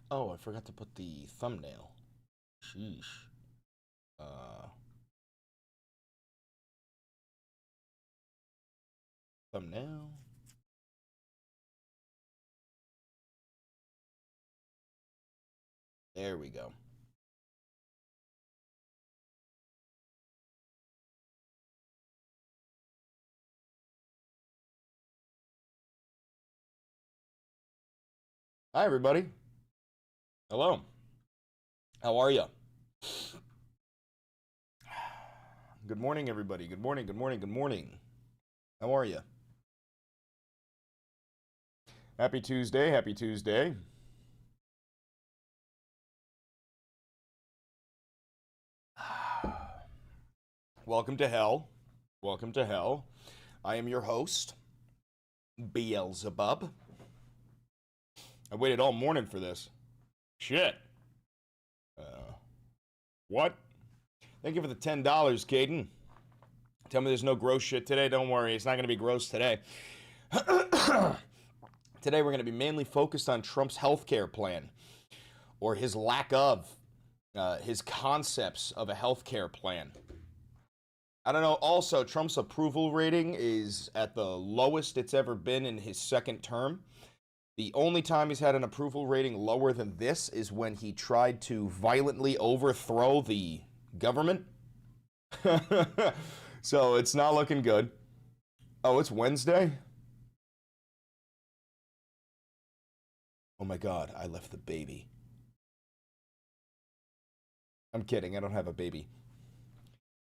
Oh, I forgot to put the thumbnail. Sheesh. Uh, Thumbnail. There we go. Hi, everybody. Hello. How are you? Good morning, everybody. Good morning, good morning, good morning. How are you? Happy Tuesday. Happy Tuesday. Welcome to hell. Welcome to hell. I am your host, Beelzebub. I waited all morning for this. Shit. Uh, what? Thank you for the $10, Caden. Tell me there's no gross shit today. Don't worry, it's not going to be gross today. Today we're going to be mainly focused on Trump's healthcare plan, or his lack of, his concepts of a healthcare plan. I don't know. Also, Trump's approval rating is at the lowest it's ever been in his second term. The only time he's had an approval rating lower than this is when he tried to violently overthrow the government. So it's not looking good. Oh, it's Wednesday? Oh my God, I left the baby. I'm kidding, I don't have a baby.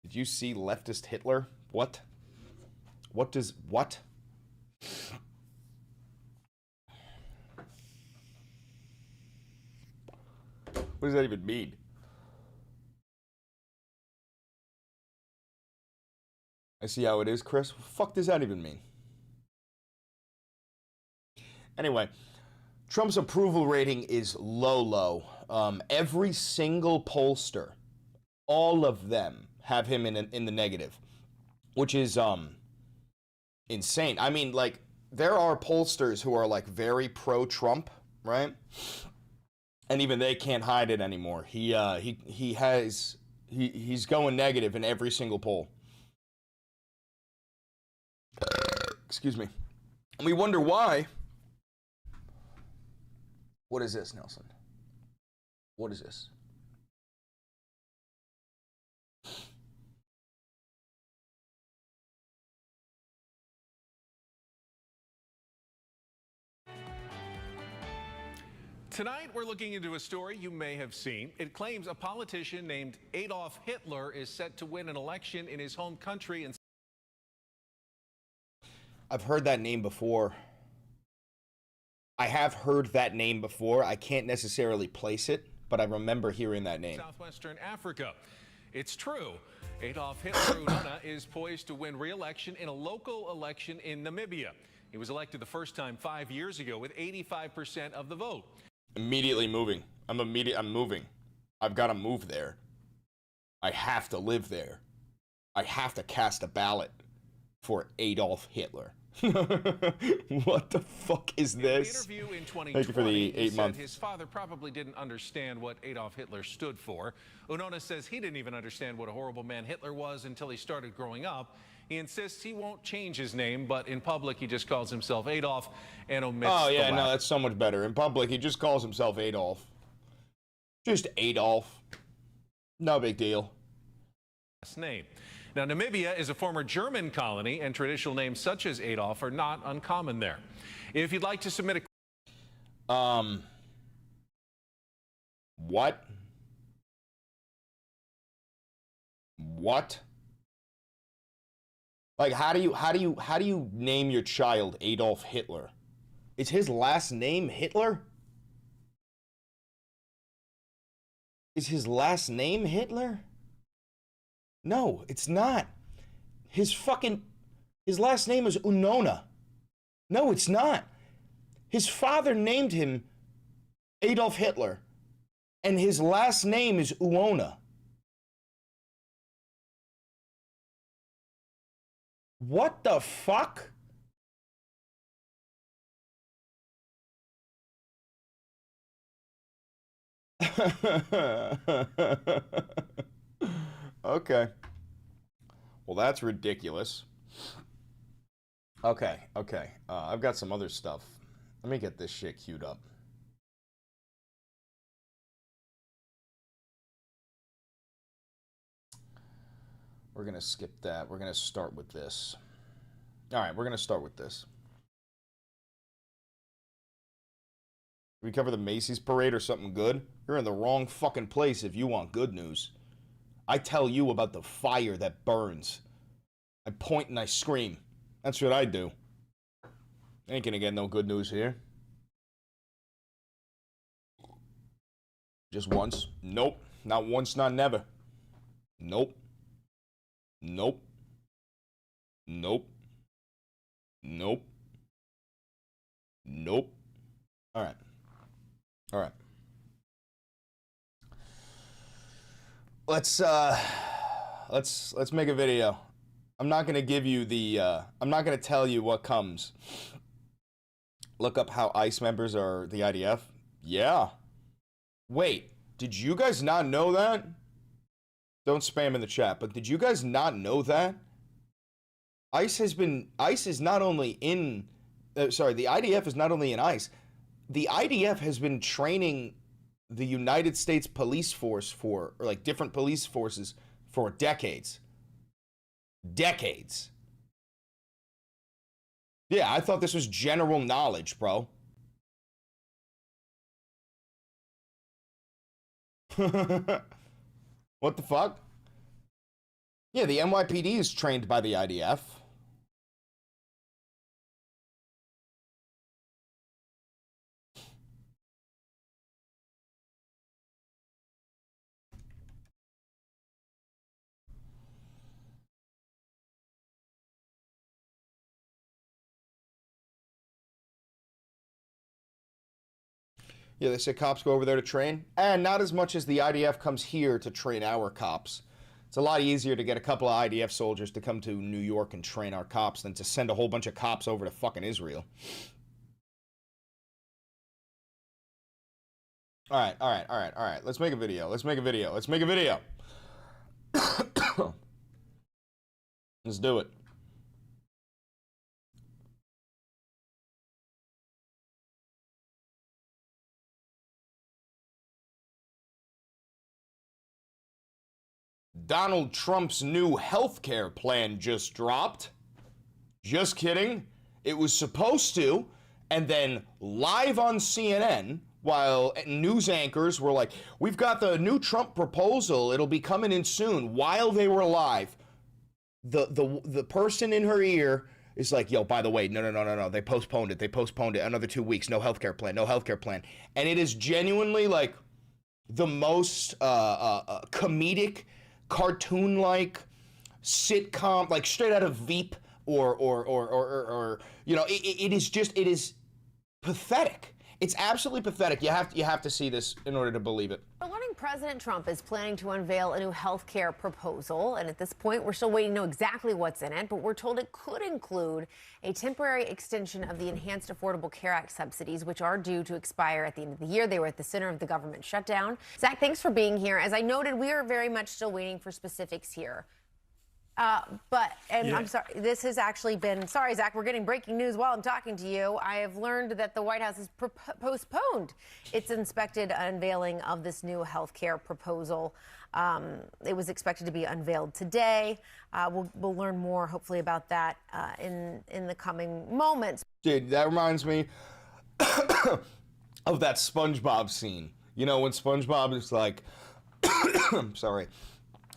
Did you see leftist Hitler? What? What does, what? What does that even mean? I see how it is, Chris. What the fuck does that even mean? Anyway, Trump's approval rating is low. Every single pollster, all of them, have him in the negative, which is insane. I mean, like, there are pollsters who are like very pro-Trump, right? And even they can't hide it anymore. He's going negative in every single poll. Excuse me. And we wonder why. What is this, Nelson? What is this? Tonight, we're looking into a story you may have seen. It claims a politician named Adolf Hitler is set to win an election in his home country. And I've heard that name before. I have heard that name before. I can't necessarily place it, but I remember hearing that name. Southwestern Africa. It's true. Adolf Hitler Unona is poised to win re-election in a local election in Namibia. He was elected the first time 5 years ago with 85% of the vote. Immediately moving. I'm moving. I've got to move there. I have to live there. I have to cast a ballot for Adolf Hitler. What the fuck is this? In an interview in 2020, Thank you for the he 8 said months. his father probably didn't understand what Adolf Hitler stood for. Unona says he didn't even understand what a horrible man Hitler was until he started growing up. He insists he won't change his name, but in public he just calls himself Adolf and omits Oh the yeah, last no, that's so much better. In public, he just calls himself Adolf. Just Adolf. No big deal. name. Now, Namibia is a former German colony, and traditional names such as Adolf are not uncommon there. If you'd like to submit a What? What? Like, how do you name your child Adolf Hitler? Is his last name Hitler? Is his last name Hitler? No, it's not. His last name is Unona. No, it's not. His father named him Adolf Hitler, and his last name is Uona. What the fuck? Okay. Well, that's ridiculous. Okay. I've got some other stuff. Let me get this shit queued up. We're going to skip that. We're going to start with this. All right, we're going to start with this. We cover the Macy's parade or something good? You're in the wrong fucking place if you want good news. I tell you about the fire that burns. I point and I scream. That's what I do. Ain't gonna get no good news here. Just once? Nope. Not once, not never. Nope. Nope. Nope. Nope. Nope. All right. All right. Let's make a video. I'm not gonna give you the I'm not gonna tell you what comes. Look up how ICE members are the IDF. Yeah. Wait, did you guys not know that? Don't spam in the chat, but did you guys not know that? ICE is not only in the IDF is not only in ICE. The IDF has been training the United States police force or like different police forces for decades. Decades. Yeah, I thought this was general knowledge, bro. What the fuck? Yeah, the NYPD is trained by the IDF. Yeah, they say cops go over there to train. And not as much as the IDF comes here to train our cops. It's a lot easier to get a couple of IDF soldiers to come to New York and train our cops than to send a whole bunch of cops over to fucking Israel. All right. Let's make a video. Let's do it. Donald Trump's new healthcare plan just dropped. Just kidding. It was supposed to, and then live on CNN, while news anchors were like, we've got the new Trump proposal, it'll be coming in soon, while they were live, the person in her ear is like, yo, by the way, no, they postponed it another 2 weeks, no healthcare plan. And it is genuinely like the most comedic, cartoon-like sitcom, like straight out of Veep or you know, it is pathetic. It's absolutely pathetic. You have to see this in order to believe it. We're learning President Trump is planning to unveil a new health care proposal, and at this point, we're still waiting to know exactly what's in it, but we're told it could include a temporary extension of the Enhanced Affordable Care Act subsidies, which are due to expire at the end of the year. They were at the center of the government shutdown. Zach, thanks for being here. As I noted, we are very much still waiting for specifics here. I'm sorry, this has actually been, sorry, Zach, we're getting breaking news while I'm talking to you. I have learned that the White House has postponed its expected unveiling of this new health care proposal. It was expected to be unveiled today. We'll learn more, hopefully, about that in the coming moments. Dude, that reminds me of that SpongeBob scene. You know, when SpongeBob is like, sorry.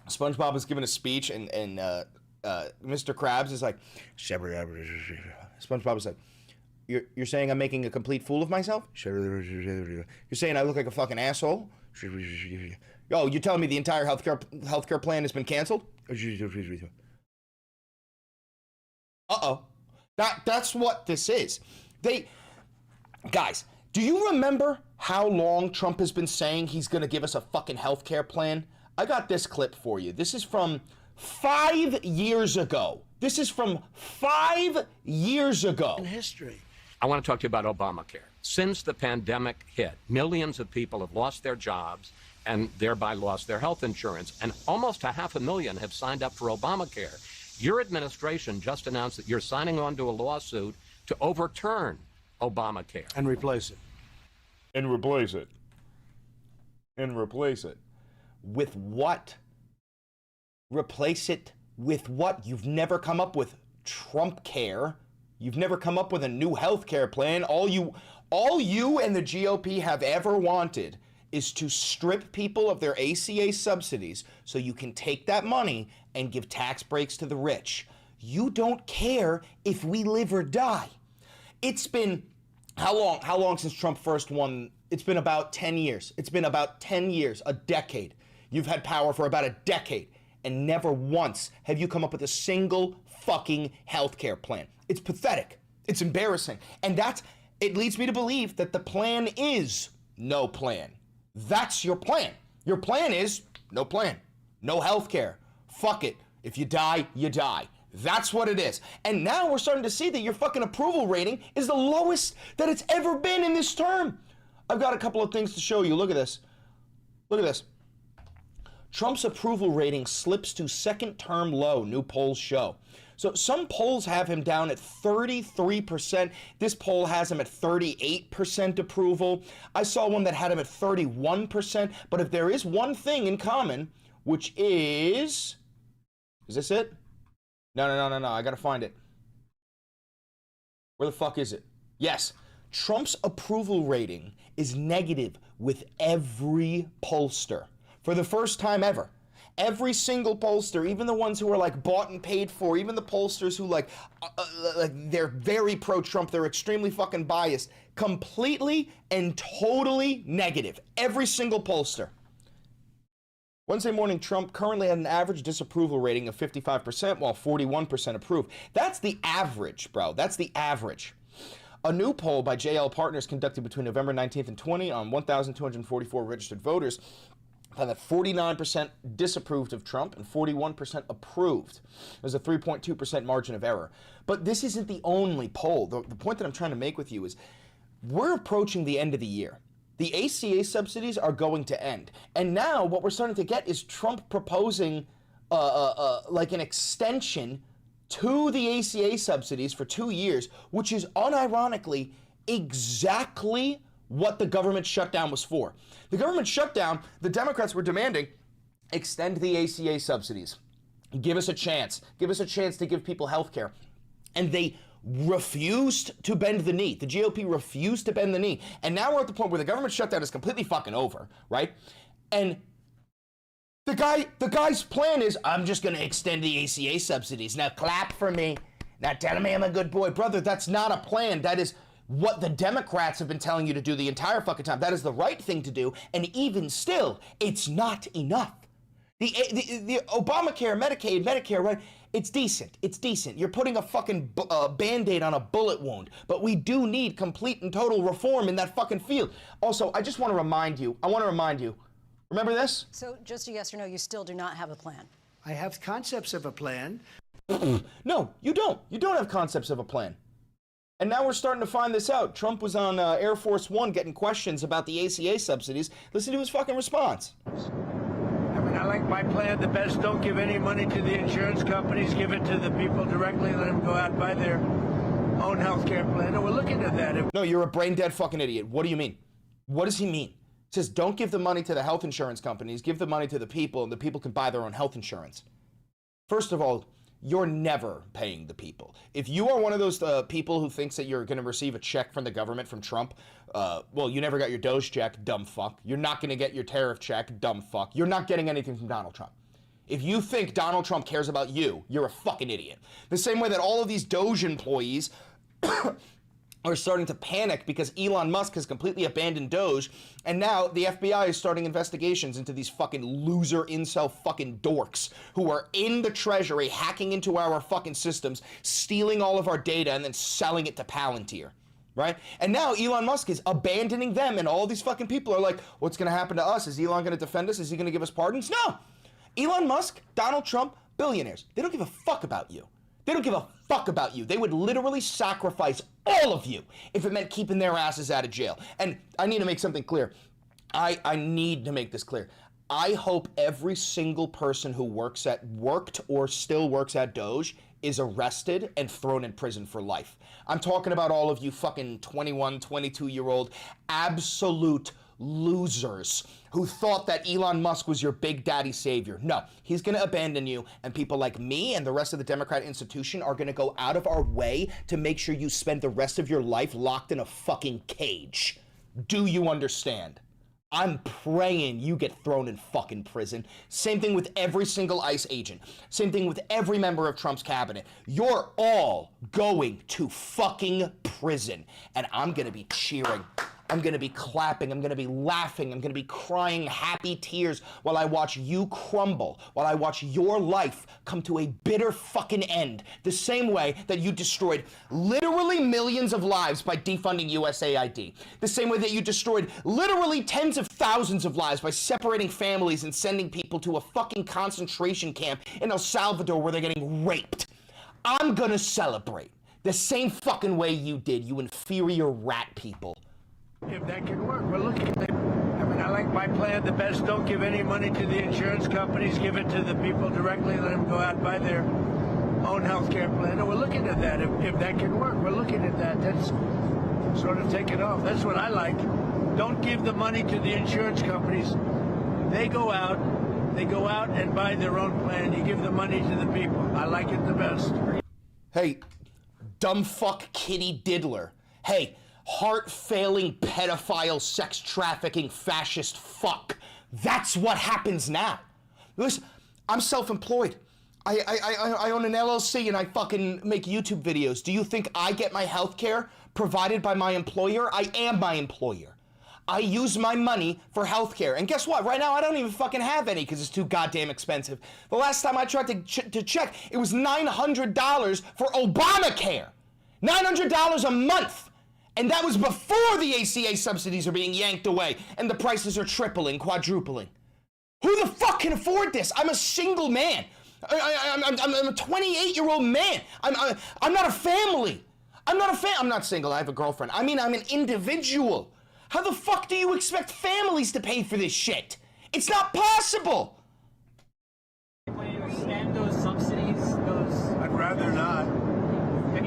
SpongeBob is giving a speech, and Mr. Krabs is like, SpongeBob is like, you're saying I'm making a complete fool of myself? You're saying I look like a fucking asshole? Yo, you're telling me the entire healthcare plan has been canceled? Uh-oh. That's what this is. Guys, do you remember how long Trump has been saying he's going to give us a fucking healthcare plan? I got this clip for you. This is from 5 years ago. In history. I want to talk to you about Obamacare. Since the pandemic hit, millions of people have lost their jobs and thereby lost their health insurance, and almost 500,000 have signed up for Obamacare. Your administration just announced that you're signing on to a lawsuit to overturn Obamacare. And replace it. And replace it. And replace it. With what? Replace it with what? You've never come up with Trump care. You've never come up with a new health care plan. All you and the GOP have ever wanted is to strip people of their ACA subsidies so you can take that money and give tax breaks to the rich. You don't care if we live or die. It's been how long since Trump first won? It's been about 10 years. It's been about 10 years, a decade. You've had power for about a decade, and never once have you come up with a single fucking healthcare plan. It's pathetic. It's embarrassing. And it leads me to believe that the plan is no plan. That's your plan. Your plan is no plan. No healthcare. Fuck it. If you die, you die. That's what it is. And now we're starting to see that your fucking approval rating is the lowest that it's ever been in this term. I've got a couple of things to show you. Look at this. Look at this. Trump's approval rating slips to second term low, new polls show. So some polls have him down at 33%. This poll has him at 38% approval. I saw one that had him at 31%. But if there is one thing in common, which is this it? No. I gotta find it. Where the fuck is it? Yes. Trump's approval rating is negative with every pollster. For the first time ever. Every single pollster, even the ones who are like bought and paid for, even the pollsters who like they're very pro-Trump, they're extremely fucking biased, completely and totally negative. Every single pollster. Wednesday morning, Trump currently had an average disapproval rating of 55%, while 41% approve. That's the average, bro. That's the average. A new poll by JL Partners conducted between November 19th and 20 on 1,244 registered voters found that 49% disapproved of Trump and 41% approved. There's a 3.2% margin of error. But this isn't the only poll. The point that I'm trying to make with you is we're approaching the end of the year. The ACA subsidies are going to end. And now what we're starting to get is Trump proposing like an extension to the ACA subsidies for 2 years, which is unironically exactly what the government shutdown was for. The government shutdown, the Democrats were demanding, extend the ACA subsidies. Give us a chance. Give us a chance to give people health care. And they refused to bend the knee. The GOP refused to bend the knee. And now we're at the point where the government shutdown is completely fucking over, right? And the guy's plan is, I'm just going to extend the ACA subsidies. Now clap for me. Now tell me I'm a good boy. Brother, that's not a plan. That is what the Democrats have been telling you to do the entire fucking time. That is the right thing to do. And even still, it's not enough. The Obamacare, Medicaid, Medicare, right? It's decent. It's decent. You're putting a fucking Band-Aid on a bullet wound. But we do need complete and total reform in that fucking field. Also, I just want to remind you, remember this? So just a yes or no, you still do not have a plan? I have concepts of a plan. No, you don't. You don't have concepts of a plan. And now we're starting to find this out. Trump was on Air Force One getting questions about the ACA subsidies. Listen to his fucking response. I mean, I like my plan the best. Don't give any money to the insurance companies. Give it to the people directly. Let them go out and buy their own health care plan. And we're looking at that. No, you're a brain-dead fucking idiot. What do you mean? What does he mean? He says, don't give the money to the health insurance companies. Give the money to the people, and the people can buy their own health insurance. First of all, you're never paying the people. If you are one of those people who thinks that you're going to receive a check from the government from Trump, well, you never got your Doge check, dumb fuck. You're not going to get your tariff check, dumb fuck. You're not getting anything from Donald Trump. If you think Donald Trump cares about you, you're a fucking idiot. The same way that all of these Doge employees are starting to panic because Elon Musk has completely abandoned Doge, and now the FBI is starting investigations into these fucking loser incel fucking dorks who are in the Treasury hacking into our fucking systems, stealing all of our data, and then selling it to Palantir, right? And now Elon Musk is abandoning them, and all these fucking people are like, what's going to happen to us? Is Elon going to defend us? Is he going to give us pardons? No! Elon Musk, Donald Trump, billionaires, they don't give a fuck about you. They don't give a fuck about you. They would literally sacrifice all of you if it meant keeping their asses out of jail. And I need to make something clear. I need to make this clear. I hope every single person who worked or still works at Doge is arrested and thrown in prison for life. I'm talking about all of you fucking 21, 22-year-old absolute losers who thought that Elon Musk was your big daddy savior. No, he's going to abandon you, and people like me and the rest of the Democrat institution are going to go out of our way to make sure you spend the rest of your life locked in a fucking cage. Do you understand? I'm praying you get thrown in fucking prison. Same thing with every single ICE agent. Same thing with every member of Trump's cabinet. You're all going to fucking prison. And I'm gonna be cheering. I'm gonna be clapping. I'm gonna be laughing. I'm gonna be crying happy tears while I watch you crumble, while I watch your life come to a bitter fucking end. The same way that you destroyed literally millions of lives by defunding USAID. The same way that you destroyed literally tens of thousands of lives by separating families and sending people to a fucking concentration camp in El Salvador where they're getting raped. I'm gonna celebrate the same fucking way you did, you inferior rat people. If that can work, we're looking at it. I mean, I like my plan the best. Don't give any money to the insurance companies. Give it to the people directly. Let them go out and buy their own health care plan. And we're looking at that. If that can work, we're looking at that. That's sort of take it off. That's what I like. Don't give the money to the insurance companies. They go out and buy their own plan. You give the money to the people. I like it the best. Hey, dumb fuck kitty diddler. Hey, heart-failing, pedophile, sex-trafficking, fascist fuck. That's what happens now. Listen, I'm self-employed. I own an LLC and I fucking make YouTube videos. Do you think I get my health care provided by my employer? I am my employer. I use my money for health care. And guess what? Right now, I don't even fucking have any because it's too goddamn expensive. The last time I tried to check, it was $900 for Obamacare. $900 a month. And that was before the ACA subsidies are being yanked away and the prices are tripling, quadrupling. Who the fuck can afford this? I'm a single man. I'm a 28-year-old man. I'm not a family. I'm not single. I have a girlfriend. I mean, I'm an individual. How the fuck do you expect families to pay for this shit? It's not possible. When you extend those subsidies, I'd rather not.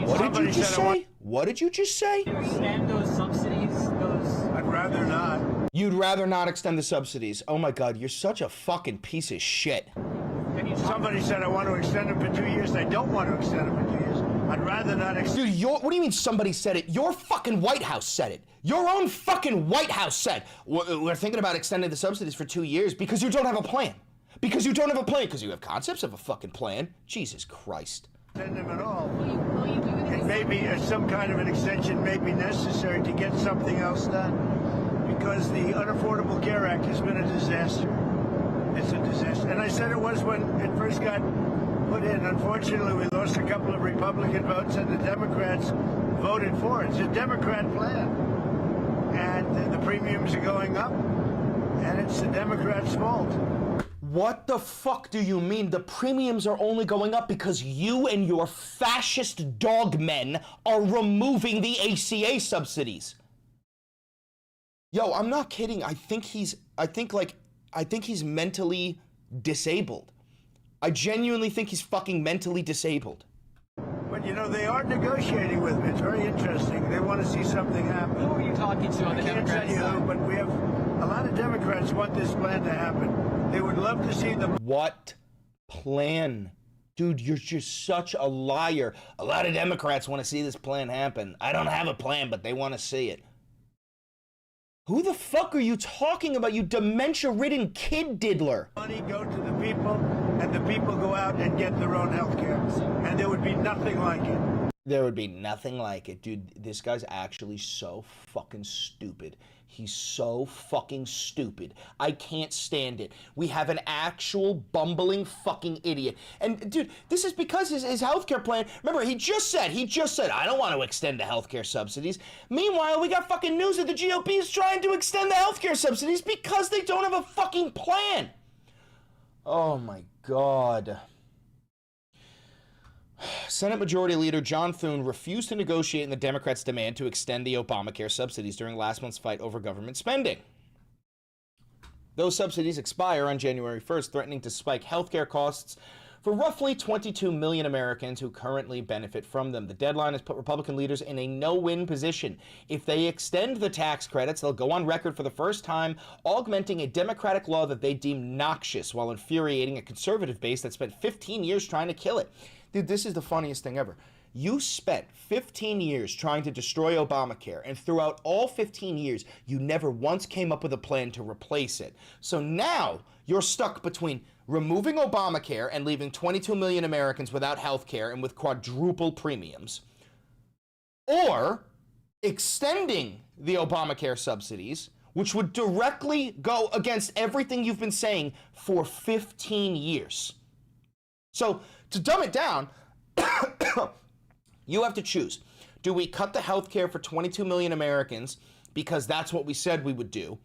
What did you just say? What did you just say? Extend those subsidies, I'd rather not. You'd rather not extend the subsidies. Oh my God, you're such a fucking piece of shit. Somebody said I want to extend them for 2 years. I don't want to extend them for 2 years. I'd rather not extend. Dude, what do you mean somebody said it? Your fucking White House said it. Your own fucking White House said, we're thinking about extending the subsidies for 2 years because you don't have a plan. Because you don't have a plan. Because you have concepts of a fucking plan. Jesus Christ. Extend them at all. And maybe some kind of an extension may be necessary to get something else done. Because the Unaffordable Care Act has been a disaster. It's a disaster. And I said it was when it first got put in. Unfortunately, we lost a couple of Republican votes and the Democrats voted for it. It's a Democrat plan. And the premiums are going up. And it's the Democrats' fault. What the fuck do you mean? The premiums are only going up because you and your fascist dogmen are removing the ACA subsidies. Yo, I'm not kidding. I think he's mentally disabled. I genuinely think he's fucking mentally disabled. But you know, they are negotiating with me. It's very interesting. They want to see something happen. Who are you talking to on the Democrat side? side? But we have a lot of Democrats want this plan to happen. They would love to see the... What plan? Dude, you're just such a liar. A lot of Democrats want to see this plan happen. I don't have a plan, but they want to see it. Who the fuck are you talking about, you dementia-ridden kid diddler? Money go to the people, and the people go out and get their own health care. And there would be nothing like it. There would be nothing like it. Dude, this guy's actually so fucking stupid. He's so fucking stupid. I can't stand it. We have an actual bumbling fucking idiot. And dude, this is because his healthcare plan, remember, he just said, I don't want to extend the healthcare subsidies. Meanwhile, we got fucking news that the GOP is trying to extend the healthcare subsidies because they don't have a fucking plan. Oh my God. Senate Majority Leader John Thune refused to negotiate in the Democrats' demand to extend the Obamacare subsidies during last month's fight over government spending. Those subsidies expire on January 1st, threatening to spike healthcare costs for roughly 22 million Americans who currently benefit from them. The deadline has put Republican leaders in a no-win position. If they extend the tax credits, they'll go on record for the first time augmenting a Democratic law that they deem noxious while infuriating a conservative base that spent 15 years trying to kill it. Dude, this is the funniest thing ever. You spent 15 years trying to destroy Obamacare, and throughout all 15 years, you never once came up with a plan to replace it. So now you're stuck between removing Obamacare and leaving 22 million Americans without health care and with quadruple premiums, or extending the Obamacare subsidies, which would directly go against everything you've been saying for 15 years. So to dumb it down, you have to choose. Do we cut the health care for 22 million Americans because that's what we said we would do?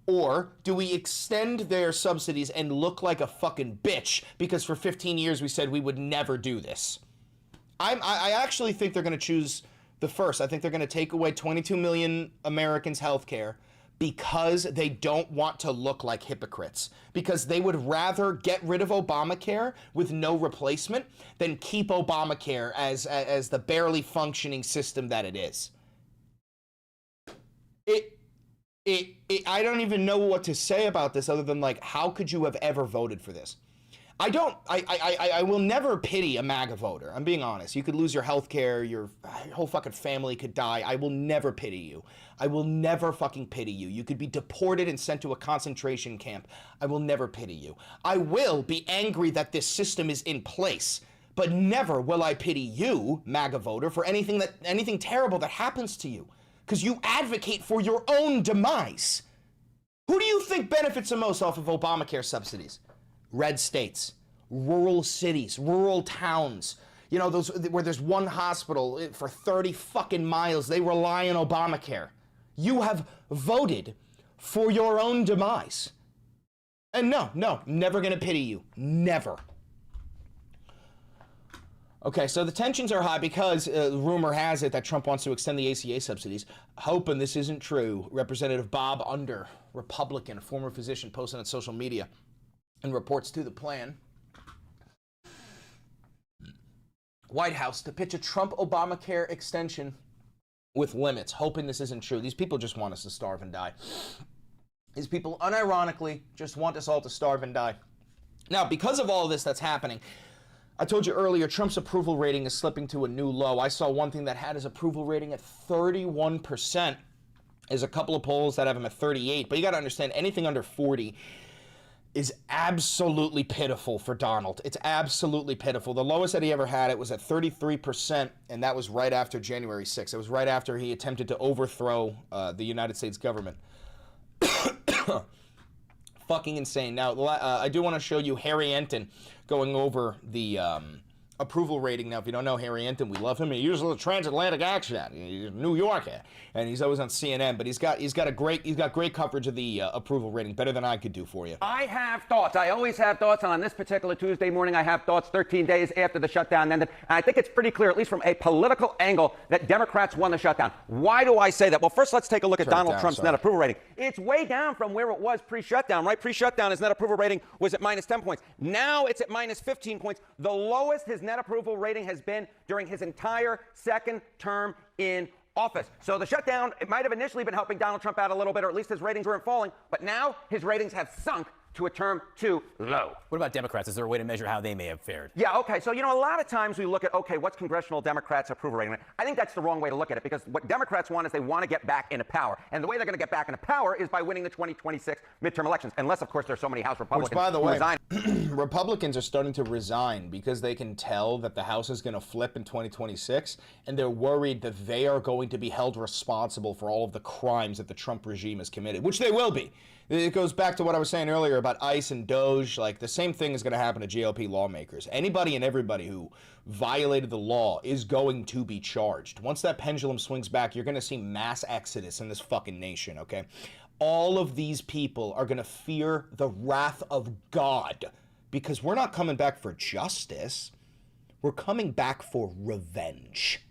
Or do we extend their subsidies and look like a fucking bitch because for 15 years we said we would never do this? I actually think they're going to choose the first. I think they're going to take away 22 million Americans' health care because they don't want to look like hypocrites. Because they would rather get rid of Obamacare with no replacement than keep Obamacare as the barely functioning system that it is. I don't even know what to say about this other than, like, how could you have ever voted for this? I will never pity a MAGA voter. I'm being honest. You could lose your health care, your whole fucking family could die. I will never pity you. I will never fucking pity you. You could be deported and sent to a concentration camp. I will never pity you. I will be angry that this system is in place, but never will I pity you, MAGA voter, for anything terrible that happens to you. Because you advocate for your own demise. Who do you think benefits the most off of Obamacare subsidies? Red states, rural cities, rural towns. You know, those where there's one hospital for 30 fucking miles. They rely on Obamacare. You have voted for your own demise. And no, never gonna pity you. Never. Okay, so the tensions are high because rumor has it that Trump wants to extend the ACA subsidies. Hoping this isn't true, Representative Bob Under, Republican, former physician, posted on social media and reports to the plan. White House to pitch a Trump-Obamacare extension with limits, hoping this isn't true. These people just want us to starve and die. These people, unironically, just want us all to starve and die. Now, because of all this that's happening, I told you earlier, Trump's approval rating is slipping to a new low. I saw one thing that had his approval rating at 31%. There's a couple of polls that have him at 38, but you got to understand, anything under 40 is absolutely pitiful for Donald. It's absolutely pitiful. The lowest that he ever had it was at 33%, and that was right after January 6th. It was right after he attempted to overthrow the United States government. Fucking insane. Now, I do want to show you Harry Enton going over the approval rating. Now, if you don't know Harry Enton, we love him. He uses a transatlantic accent. He's a New Yorker, and he's always on CNN. But he's got great coverage of the approval rating, better than I could do for you. I have thoughts. I always have thoughts. And on this particular Tuesday morning, I have thoughts 13 days after the shutdown ended. And I think it's pretty clear, at least from a political angle, that Democrats won the shutdown. Why do I say that? Well, first, let's take a look at Donald Trump's net approval rating. It's way down from where it was pre-shutdown, right? Pre-shutdown, his net approval rating was at minus 10 points. Now it's at minus 15 points, the lowest his net approval rating has been during his entire second term in office. So the shutdown, it might have initially been helping Donald Trump out a little bit, or at least his ratings weren't falling, but now his ratings have sunk to a term too low. What about Democrats? Is there a way to measure how they may have fared? Yeah, okay. So, a lot of times we look at, okay, what's congressional Democrats' approval rating? I think that's the wrong way to look at it, because what Democrats want is they want to get back into power. And the way they're going to get back into power is by winning the 2026 midterm elections, unless, of course, there's so many House Republicans Which, by the way, resign. Republicans are starting to resign because they can tell that the House is going to flip in 2026, and they're worried that they are going to be held responsible for all of the crimes that the Trump regime has committed, which they will be. It goes back to what I was saying earlier about ICE and DOJ. Like, the same thing is going to happen to GOP lawmakers. Anybody and everybody who violated the law is going to be charged. Once that pendulum swings back, you're going to see mass exodus in this fucking nation, okay? All of these people are going to fear the wrath of God, because we're not coming back for justice. We're coming back for revenge.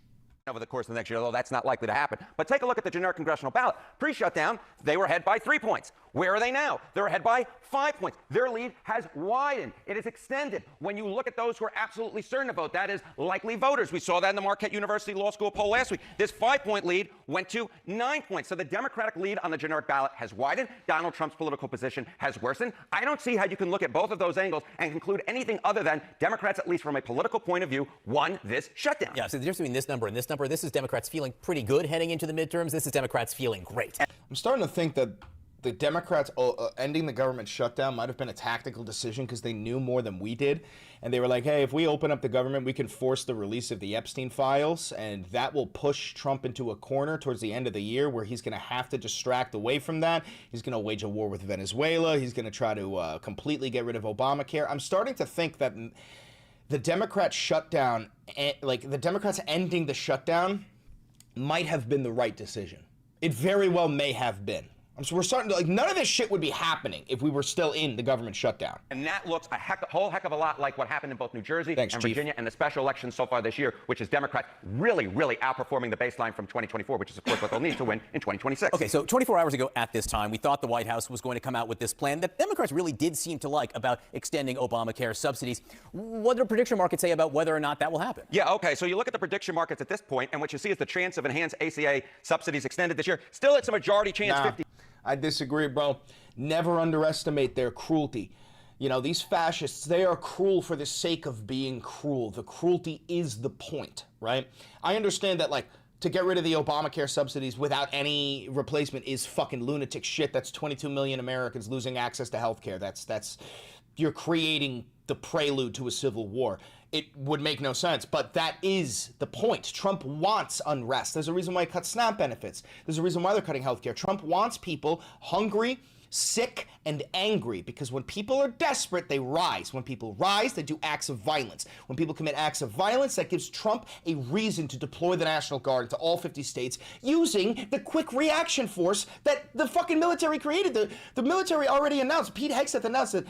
Over the course of the next year, although that's not likely to happen. But take a look at the generic congressional ballot. Pre-shutdown, they were ahead by 3 points. Where are they now? They're ahead by 5 points. Their lead has widened. It has extended. When you look at those who are absolutely certain to vote, that is likely voters. We saw that in the Marquette University Law School poll last week. This 5-point lead went to 9 points. So the Democratic lead on the generic ballot has widened. Donald Trump's political position has worsened. I don't see how you can look at both of those angles and conclude anything other than Democrats, at least from a political point of view, won this shutdown. Yeah, so the difference between this number and this number, this is Democrats feeling pretty good heading into the midterms. This is Democrats feeling great. I'm starting to think that the Democrats ending the government shutdown might have been a tactical decision because they knew more than we did. And they were like, hey, if we open up the government, we can force the release of the Epstein files. And that will push Trump into a corner towards the end of the year where he's going to have to distract away from that. He's going to wage a war with Venezuela. He's going to try to completely get rid of Obamacare. I'm starting to think that the Democrats shutdown, like the Democrats ending the shutdown, might have been the right decision. It very well may have been. So we're starting to, like, none of this shit would be happening if we were still in the government shutdown. And that looks a whole heck of a lot like what happened in both New Jersey and Chief. Virginia and the special elections so far this year, which is Democrats really, really outperforming the baseline from 2024, which is, of course, what they'll need to win in 2026. Okay, so 24 hours ago at this time, we thought the White House was going to come out with this plan that Democrats really did seem to like about extending Obamacare subsidies. What do prediction markets say about whether or not that will happen? Yeah, okay, so you look at the prediction markets at this point, and what you see is the chance of enhanced ACA subsidies extended this year. Still, it's a majority chance, 50. I disagree, bro. Never underestimate their cruelty. You know, these fascists, they are cruel for the sake of being cruel. The cruelty is the point, right? I understand that, like, to get rid of the Obamacare subsidies without any replacement is fucking lunatic shit. That's 22 million Americans losing access to health care. That's you're creating the prelude to a civil war. It would make no sense, but that is the point. Trump wants unrest. There's a reason why he cut SNAP benefits. There's a reason why they're cutting healthcare. Trump wants people hungry, sick, and angry, because when people are desperate, they rise. When people rise, they do acts of violence. When people commit acts of violence, that gives Trump a reason to deploy the National Guard into all 50 states using the quick reaction force that the fucking military created. The military already announced, Pete Hegseth announced that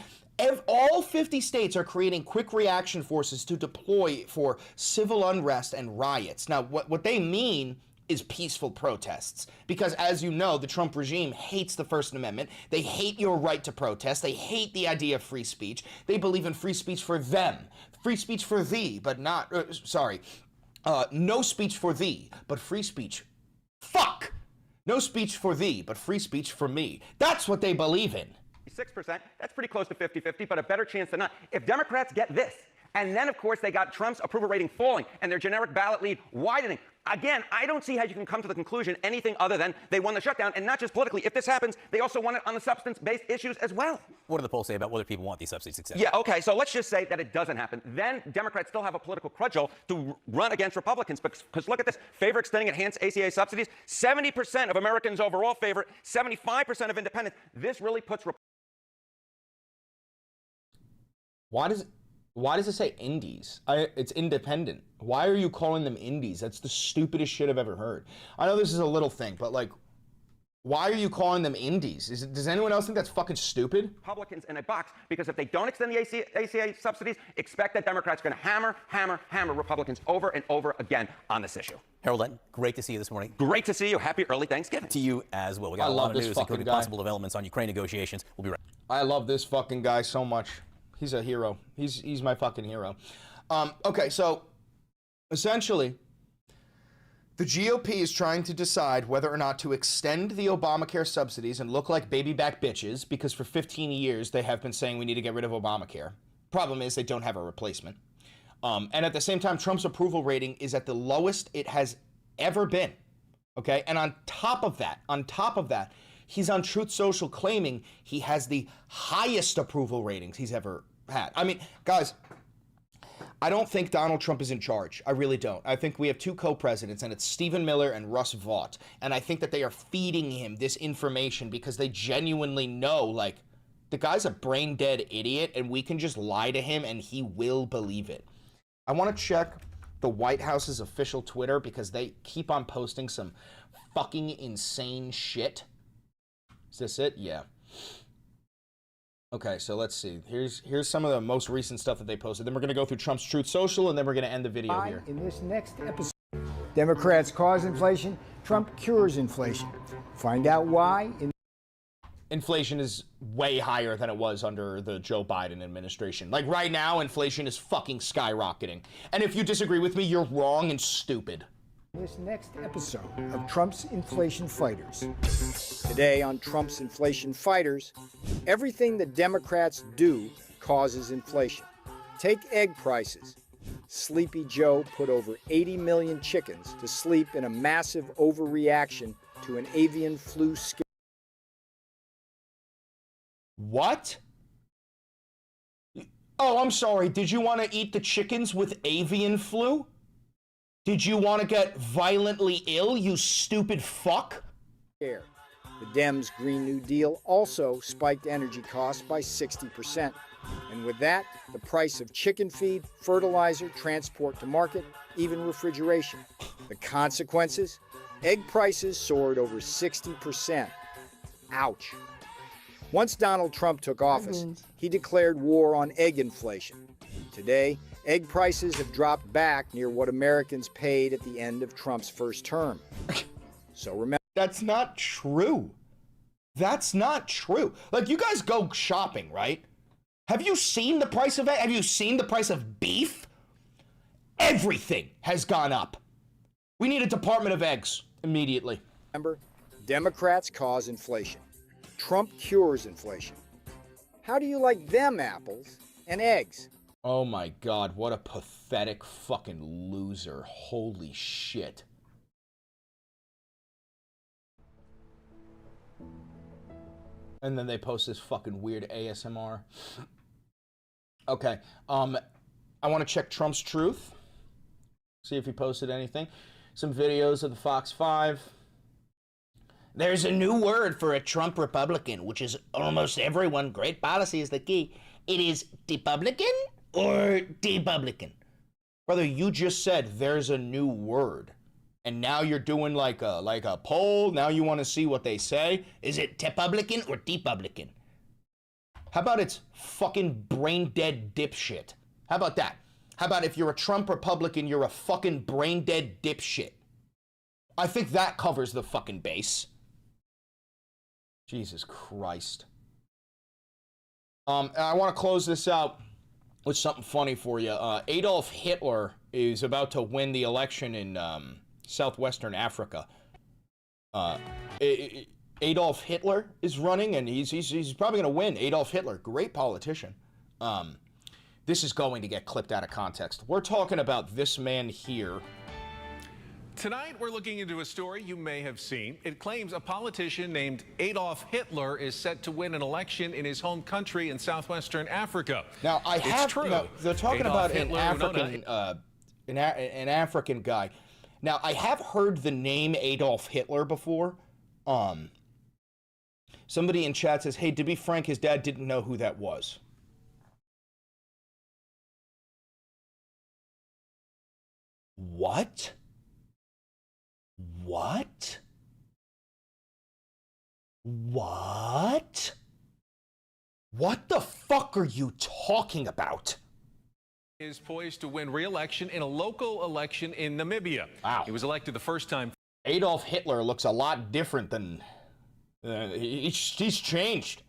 all 50 states are creating quick reaction forces to deploy for civil unrest and riots. Now, what they mean is peaceful protests. Because, as you know, the Trump regime hates the First Amendment. They hate your right to protest. They hate the idea of free speech. They believe in free speech for them. Free speech for thee, but not, no speech for thee, but free speech. Fuck! No speech for thee, but free speech for me. That's what they believe in. 6%, that's pretty close to 50-50, but a better chance than not. If Democrats get this, and then, of course, they got Trump's approval rating falling and their generic ballot lead widening. Again, I don't see how you can come to the conclusion anything other than they won the shutdown, and not just politically. If this happens, they also won it on the substance-based issues as well. What do the polls say about whether people want these subsidies accepted? Yeah, okay, so let's just say that it doesn't happen. Then Democrats still have a political cudgel to run against Republicans, because look at this. Favor extending enhanced ACA subsidies. 70% of Americans overall favor it, 75% of independents. This really puts Why does it say indies? It's independent. Why are you calling them indies? That's the stupidest shit I've ever heard. I know this is a little thing, but, like, why are you calling them indies? Does anyone else think that's fucking stupid? Republicans in a box, because if they don't extend the ACA subsidies, expect that Democrats are going to hammer Republicans over and over again on this issue. Harold Lenton, great to see you this morning. Great to see you. Happy early Thanksgiving. To you as well. We got a lot of news, including possible developments on Ukraine negotiations. We'll be right back. I love this fucking guy so much. He's a hero. He's my fucking hero. Okay, so essentially, the GOP is trying to decide whether or not to extend the Obamacare subsidies and look like baby back bitches, because for 15 years they have been saying we need to get rid of Obamacare. Problem is they don't have a replacement. And at the same time, Trump's approval rating is at the lowest it has ever been. Okay, and on top of that, he's on Truth Social claiming he has the highest approval ratings he's ever had. I mean, guys, I don't think Donald Trump is in charge. I really don't. I think we have two co-presidents, and it's Stephen Miller and Russ Vought. And I think that they are feeding him this information because they genuinely know, like, the guy's a brain-dead idiot, and we can just lie to him, and he will believe it. I want to check the White House's official Twitter because they keep on posting some fucking insane shit. Is this it? Yeah. Okay, so let's see. Here's some of the most recent stuff that they posted. Then we're going to go through Trump's Truth Social, and then we're going to end the video here. In this next episode, Democrats cause inflation, Trump cures inflation. Find out why. Inflation is way higher than it was under the Joe Biden administration. Like right now, inflation is fucking skyrocketing. And if you disagree with me, you're wrong and stupid. This next episode of Trump's Inflation Fighters. Today on Trump's Inflation Fighters, everything the Democrats do causes inflation. Take egg prices. Sleepy Joe put over 80 million chickens to sleep in a massive overreaction to an avian flu scare. What? Oh, I'm sorry. Did you want to eat the chickens with avian flu? Did you want to get violently ill, you stupid fuck? The Dems' Green New Deal also spiked energy costs by 60%. And with that, the price of chicken feed, fertilizer, transport to market, even refrigeration. The consequences? Egg prices soared over 60%. Ouch. Once Donald Trump took office, he declared war on egg inflation. Today, egg prices have dropped back near what Americans paid at the end of Trump's first term. So remember... That's not true. That's not true. Like, you guys go shopping, right? Have you seen the price of egg? Have you seen the price of beef? Everything has gone up. We need a Department of Eggs immediately. Remember, Democrats cause inflation. Trump cures inflation. How do you like them apples and eggs? Oh my God, what a pathetic fucking loser. Holy shit. And then they post this fucking weird ASMR. Okay, I want to check Trump's Truth. See if he posted anything. Some videos of the Fox 5. There's a new word for a Trump Republican, which is almost everyone. Great policy is the key. It is Depublican or Depublican. Brother, you just said there's a new word. And now you're doing like a poll. Now you want to see what they say. Is it Tepublican or Depublican? How about it's fucking brain dead dipshit? How about that? How about if you're a Trump Republican, you're a fucking brain dead dipshit? I think that covers the fucking base. Jesus Christ. I want to close this out with something funny for you. Adolf Hitler is about to win the election in southwestern Africa. Adolf Hitler is running, and he's probably going to win. Adolf Hitler, great politician. This is going to get clipped out of context. We're talking about this man here. Tonight, we're looking into a story you may have seen. It claims a politician named Adolf Hitler is set to win an election in his home country in southwestern Africa. Now, It's true. No, they're talking Adolf about Hitler, an African guy. Now, I have heard the name Adolf Hitler before. Somebody in chat says, hey, to be frank, his dad didn't know who that was. What? What? What? What the fuck are you talking about? Is poised to win re-election in a local election in Namibia. Wow. He was elected the first time. Adolf Hitler looks a lot different than... he's changed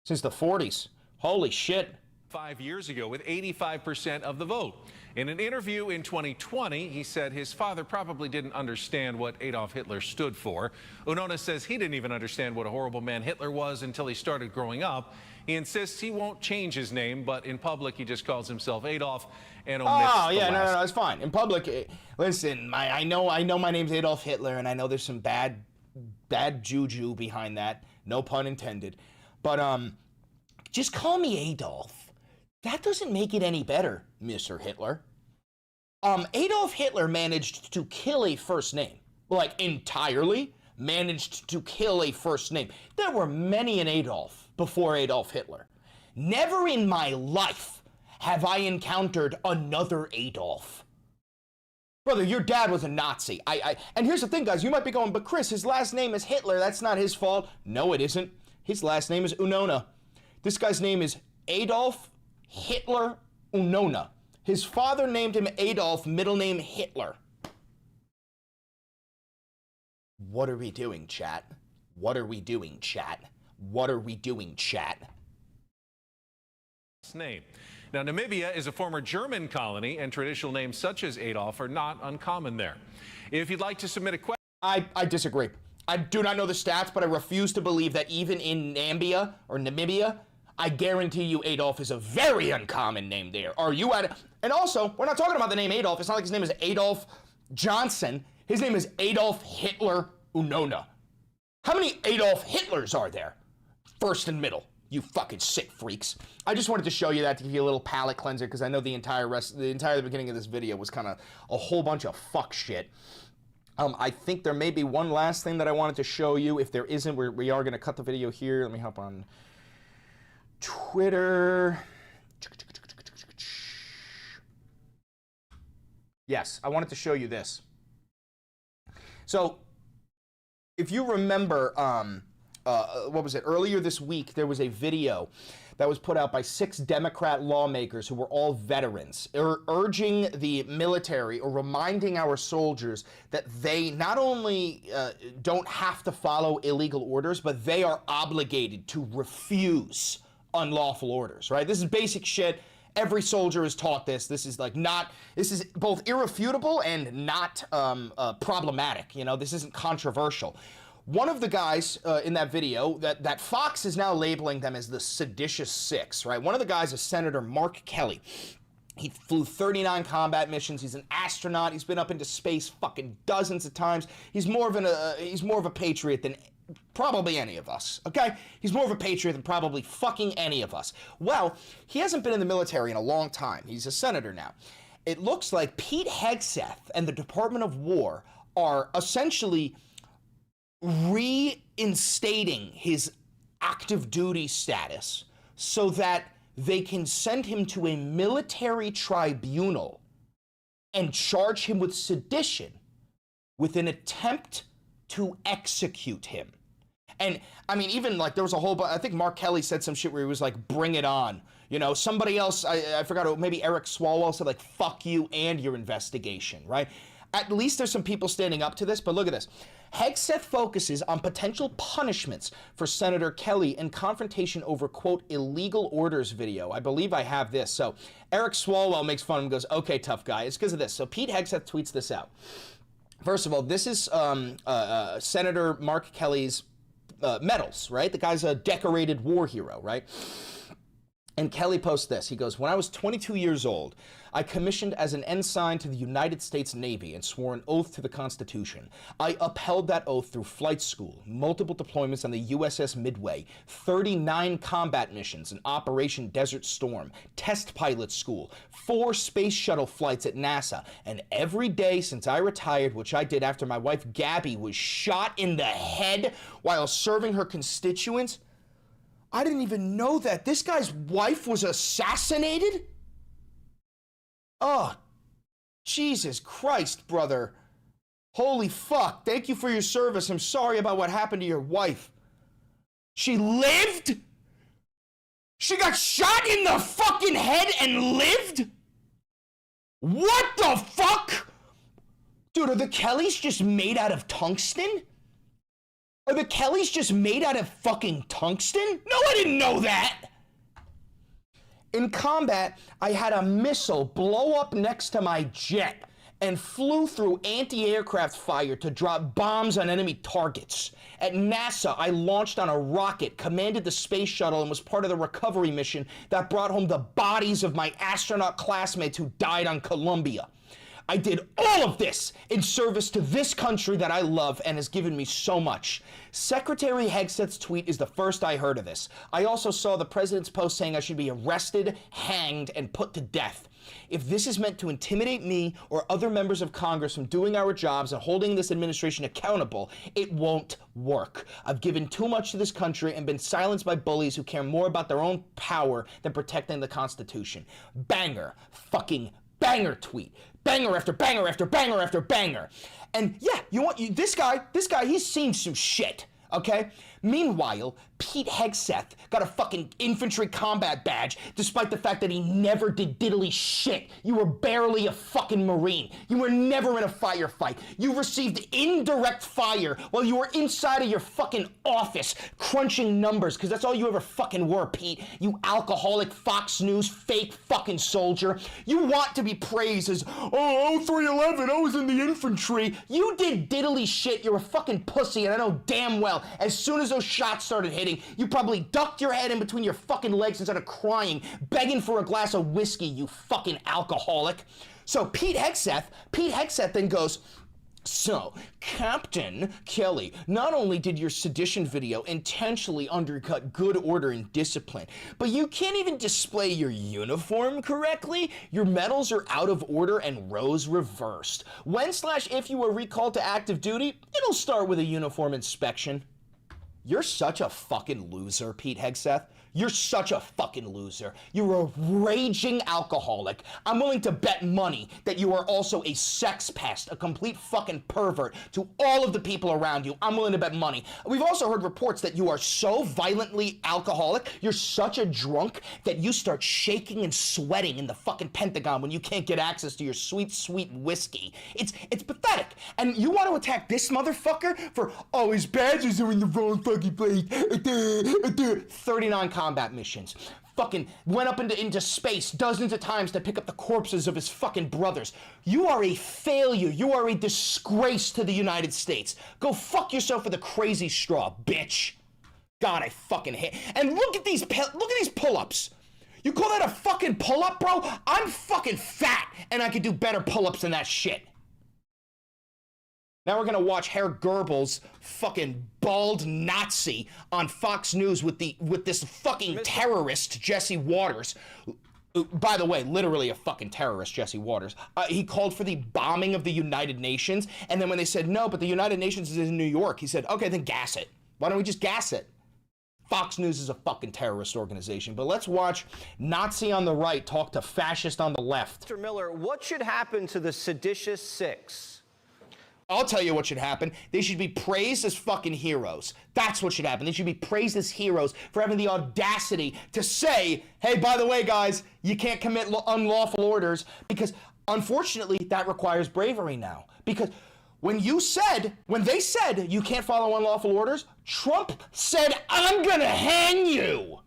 since the 40s. Holy shit. 5 years ago with 85% of the vote. In an interview in 2020, he said his father probably didn't understand what Adolf Hitler stood for. Unona says he didn't even understand what a horrible man Hitler was until he started growing up. He insists he won't change his name, but in public he just calls himself Adolf and omits no, it's fine. In public, listen, I know my name's Adolf Hitler, and I know there's some bad juju behind that. No pun intended. But just call me Adolf. That doesn't make it any better, Mr. Hitler. Adolf Hitler managed to kill a first name. Like, entirely managed to kill a first name. There were many an Adolf before Adolf Hitler. Never in my life have I encountered another Adolf. Brother, your dad was a Nazi. And here's the thing, guys. You might be going, but Chris, his last name is Hitler. That's not his fault. No, it isn't. His last name is Unona. This guy's name is Adolf Hitler Unona. His father named him Adolf, middle name Hitler. What are we doing, chat? What are we doing, chat? What are we doing, chat? Name. Now, Namibia is a former German colony, and traditional names such as Adolf are not uncommon there. If you'd like to submit a question, I disagree. I do not know the stats, but I refuse to believe that even in Namibia, I guarantee you Adolf is a very uncommon name there. Are you at it? And also, we're not talking about the name Adolf. It's not like his name is Adolf Johnson. His name is Adolf Hitler Unona. How many Adolf Hitlers are there? First and middle. You fucking sick freaks. I just wanted to show you that to give you a little palate cleanser, because I know the entire beginning of this video was kind of a whole bunch of fuck shit. I think there may be one last thing that I wanted to show you. If there isn't, we are going to cut the video here. Let me hop on Twitter. Yes, I wanted to show you this. So, if you remember, what was it? Earlier this week, there was a video that was put out by 6 Democrat lawmakers who were all veterans, urging the military or reminding our soldiers that they not only don't have to follow illegal orders, but they are obligated to refuse unlawful orders, right? This is basic shit. Every soldier is taught this. This is both irrefutable and not problematic. You know, this isn't controversial. One of the guys in that video that Fox is now labeling them as the seditious 6, right? One of the guys is Senator Mark Kelly. He flew 39 combat missions. He's an astronaut. He's been up into space fucking dozens of times. He's more of a patriot than probably any of us, okay? He's more of a patriot than probably fucking any of us. Well, he hasn't been in the military in a long time. He's a senator now. It looks like Pete Hegseth and the Department of War are essentially reinstating his active duty status so that they can send him to a military tribunal and charge him with sedition with an attempt to execute him. And I mean, even like there was a whole I think Mark Kelly said some shit where he was like, bring it on. You know, somebody else, I forgot, maybe Eric Swalwell said like, fuck you and your investigation, right? At least there's some people standing up to this, but look at this. Hegseth focuses on potential punishments for Senator Kelly in confrontation over, quote, illegal orders video. I believe I have this. So Eric Swalwell makes fun of him and goes, okay, tough guy. It's because of this. So Pete Hegseth tweets this out. First of all, this is Senator Mark Kelly's medals, right? The guy's a decorated war hero, right? And Kelly posts this. He goes, when I was 22 years old, I commissioned as an ensign to the United States Navy and swore an oath to the Constitution. I upheld that oath through flight school, multiple deployments on the USS Midway, 39 combat missions in Operation Desert Storm, test pilot school, 4 space shuttle flights at NASA, and every day since I retired, which I did after my wife Gabby was shot in the head while serving her constituents. I didn't even know that this guy's wife was assassinated? Oh, Jesus Christ, brother. Holy fuck. Thank you for your service. I'm sorry about what happened to your wife. She lived? She got shot in the fucking head and lived? What the fuck? Dude, are the Kellys just made out of tungsten? Are the Kellys just made out of fucking tungsten? No, I didn't know that. In combat, I had a missile blow up next to my jet and flew through anti-aircraft fire to drop bombs on enemy targets. At NASA, I launched on a rocket, commanded the space shuttle, and was part of the recovery mission that brought home the bodies of my astronaut classmates who died on Columbia. I did all of this in service to this country that I love and has given me so much. Secretary Hegseth's tweet is the first I heard of this. I also saw the president's post saying I should be arrested, hanged, and put to death. If this is meant to intimidate me or other members of Congress from doing our jobs and holding this administration accountable, it won't work. I've given too much to this country and been silenced by bullies who care more about their own power than protecting the Constitution. Banger. Fucking banger tweet. Banger after banger after banger after banger. And yeah, this guy, he's seen some shit, okay? Meanwhile, Pete Hegseth got a fucking infantry combat badge despite the fact that he never did diddly shit. You were barely a fucking Marine. You were never in a firefight. You received indirect fire while you were inside of your fucking office crunching numbers, because that's all you ever fucking were, Pete. You alcoholic Fox News fake fucking soldier. You want to be praised as, oh, 0311, I was in the infantry. You did diddly shit. You're a fucking pussy, and I know damn well as soon as those shots started hitting, you probably ducked your head in between your fucking legs and started crying, begging for a glass of whiskey, you fucking alcoholic. So Pete Hegseth then goes, so, Captain Kelly, not only did your sedition video intentionally undercut good order and discipline, but you can't even display your uniform correctly. Your medals are out of order and rows reversed. When/if you were recalled to active duty, it'll start with a uniform inspection. You're such a fucking loser, Pete Hegseth. You're such a fucking loser. You're a raging alcoholic. I'm willing to bet money that you are also a sex pest, a complete fucking pervert to all of the people around you. I'm willing to bet money. We've also heard reports that you are so violently alcoholic, you're such a drunk that you start shaking and sweating in the fucking Pentagon when you can't get access to your sweet, sweet whiskey. It's pathetic. And you want to attack this motherfucker for, oh, his badges are in the wrong fucking place. 39 combat missions. Fucking went up into space dozens of times to pick up the corpses of his fucking brothers. You are a failure. You are a disgrace to the United States. Go fuck yourself with a crazy straw, bitch. God, I fucking hate. And look at these pull-ups. You call that a fucking pull-up, bro? I'm fucking fat, and I could do better pull-ups than that shit. Now we're gonna watch Herr Goebbels, fucking bald Nazi, on Fox News with this fucking terrorist, Jesse Waters. By the way, literally a fucking terrorist, Jesse Waters. He called for the bombing of the United Nations, and then when they said no, but the United Nations is in New York, he said, okay, then gas it. Why don't we just gas it? Fox News is a fucking terrorist organization. But let's watch Nazi on the right talk to fascist on the left. Mr. Miller, what should happen to the seditious six? I'll tell you what should happen. They should be praised as fucking heroes. That's what should happen. They should be praised as heroes for having the audacity to say, hey, by the way, guys, you can't commit unlawful orders, because unfortunately that requires bravery now. Because when they said you can't follow unlawful orders, Trump said, I'm gonna hang you.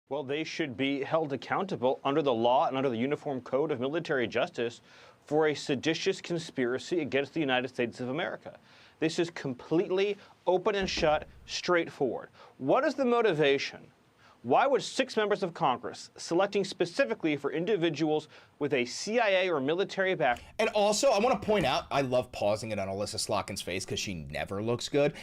Well, they should be held accountable under the law and under the Uniform Code of Military Justice for a seditious conspiracy against the United States of America. This is completely open and shut, straightforward. What is the motivation? Why would 6 members of Congress, selecting specifically for individuals with a CIA or military background? And also, I want to point out, I love pausing it on Alyssa Slotkin's face because she never looks good.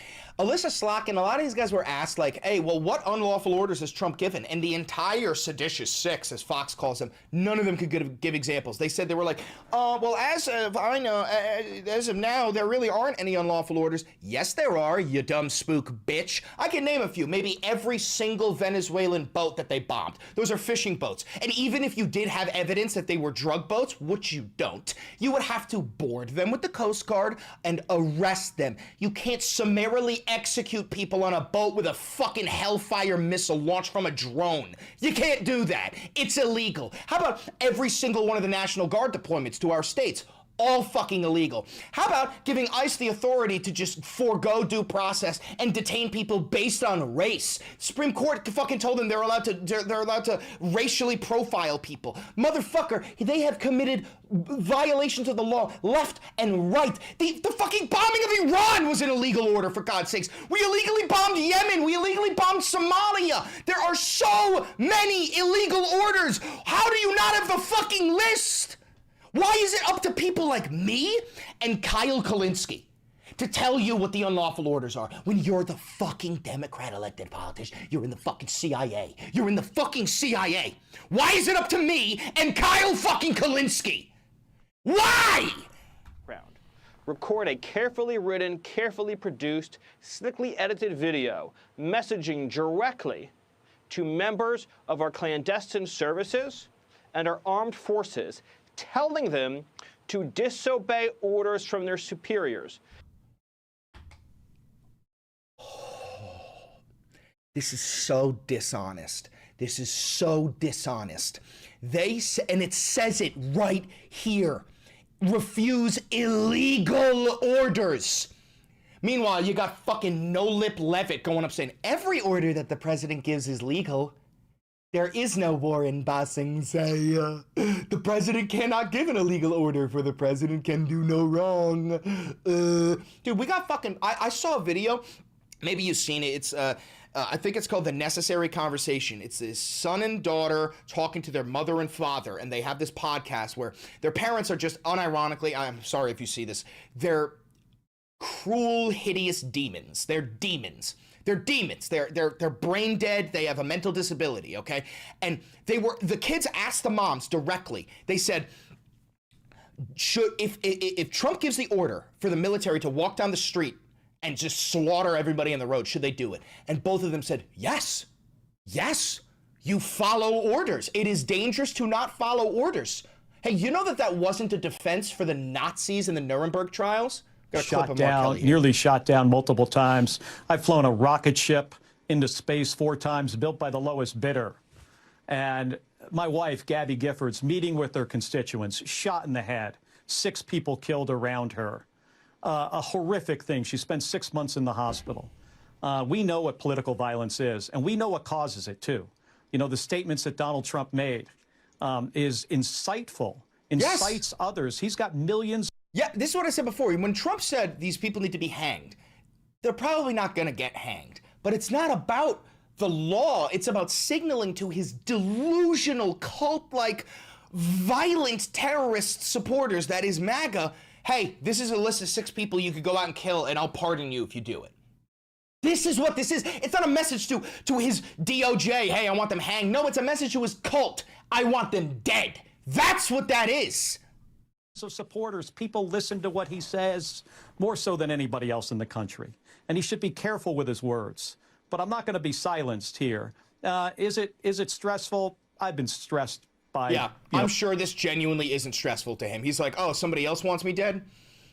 Alyssa Slotkin, a lot of these guys were asked, like, hey, well, what unlawful orders has Trump given? And the entire seditious six, as Fox calls them, none of them could give examples. They said they were like, well, as of now, there really aren't any unlawful orders. Yes, there are, you dumb spook bitch. I can name a few. Maybe every single Venezuelan boat that they bombed. Those are fishing boats. And even if you did have evidence that they were drug boats, which you don't, you would have to board them with the Coast Guard and arrest them. You can't summarily execute people on a boat with a fucking Hellfire missile launched from a drone. You can't do that. It's illegal. How about every single one of the National Guard deployments to our states? All fucking illegal. How about giving ICE the authority to just forego due process and detain people based on race? Supreme Court fucking told them they're allowed to racially profile people. Motherfucker, they have committed violations of the law left and right. The fucking bombing of Iran was an illegal order, for God's sakes. We illegally bombed Yemen. We illegally bombed Somalia. There are so many illegal orders. How do you not have the fucking list? Why is it up to people like me and Kyle Kulinski to tell you what the unlawful orders are when you're the fucking Democrat elected politician? You're in the fucking CIA. You're in the fucking CIA. Why is it up to me and Kyle fucking Kulinski? Why? Record a carefully written, carefully produced, slickly edited video messaging directly to members of our clandestine services and our armed forces, telling them to disobey orders from their superiors. This is so dishonest. This is so dishonest. And it says it right here. Refuse illegal orders. Meanwhile, you got fucking no-lip Levitt going up saying, every order that the president gives is legal. There is no war in Ba Sing Se. The president cannot give an illegal order, for the president can do no wrong. Dude, we got fucking... I saw a video. Maybe you've seen it. It's... I think it's called The Necessary Conversation. It's this son and daughter talking to their mother and father, and they have this podcast where their parents are just unironically, I'm sorry if you see this, they're cruel, hideous demons. They're demons. They're demons. They're brain dead. They have a mental disability, okay? And the kids asked the moms directly. They said, if Trump gives the order for the military to walk down the street and just slaughter everybody on the road, should they do it? And both of them said, yes. Yes. You follow orders. It is dangerous to not follow orders. Hey, you know that wasn't a defense for the Nazis in the Nuremberg trials? Shot down, nearly shot down multiple times. I've flown a rocket ship into space 4 times, built by the lowest bidder. And my wife, Gabby Giffords, meeting with her constituents, shot in the head, 6 people killed around her. A horrific thing. She spent 6 months in the hospital. We know what political violence is, and we know what causes it, too. You know, the statements that Donald Trump made is insightful, incites others. He's got millions. Yeah, this is what I said before. When Trump said these people need to be hanged, they're probably not going to get hanged. But it's not about the law. It's about signaling to his delusional, cult-like, violent terrorist supporters, that is MAGA, hey, this is a list of 6 people you could go out and kill, and I'll pardon you if you do it. This is what this is. It's not a message to his DOJ, hey, I want them hanged. No, it's a message to his cult, I want them dead. That's what that is. So supporters, people listen to what he says more so than anybody else in the country. And he should be careful with his words. But I'm not going to be silenced here. Is it stressful? I've been stressed by... Yeah, I'm sure this genuinely isn't stressful to him. He's like, oh, somebody else wants me dead?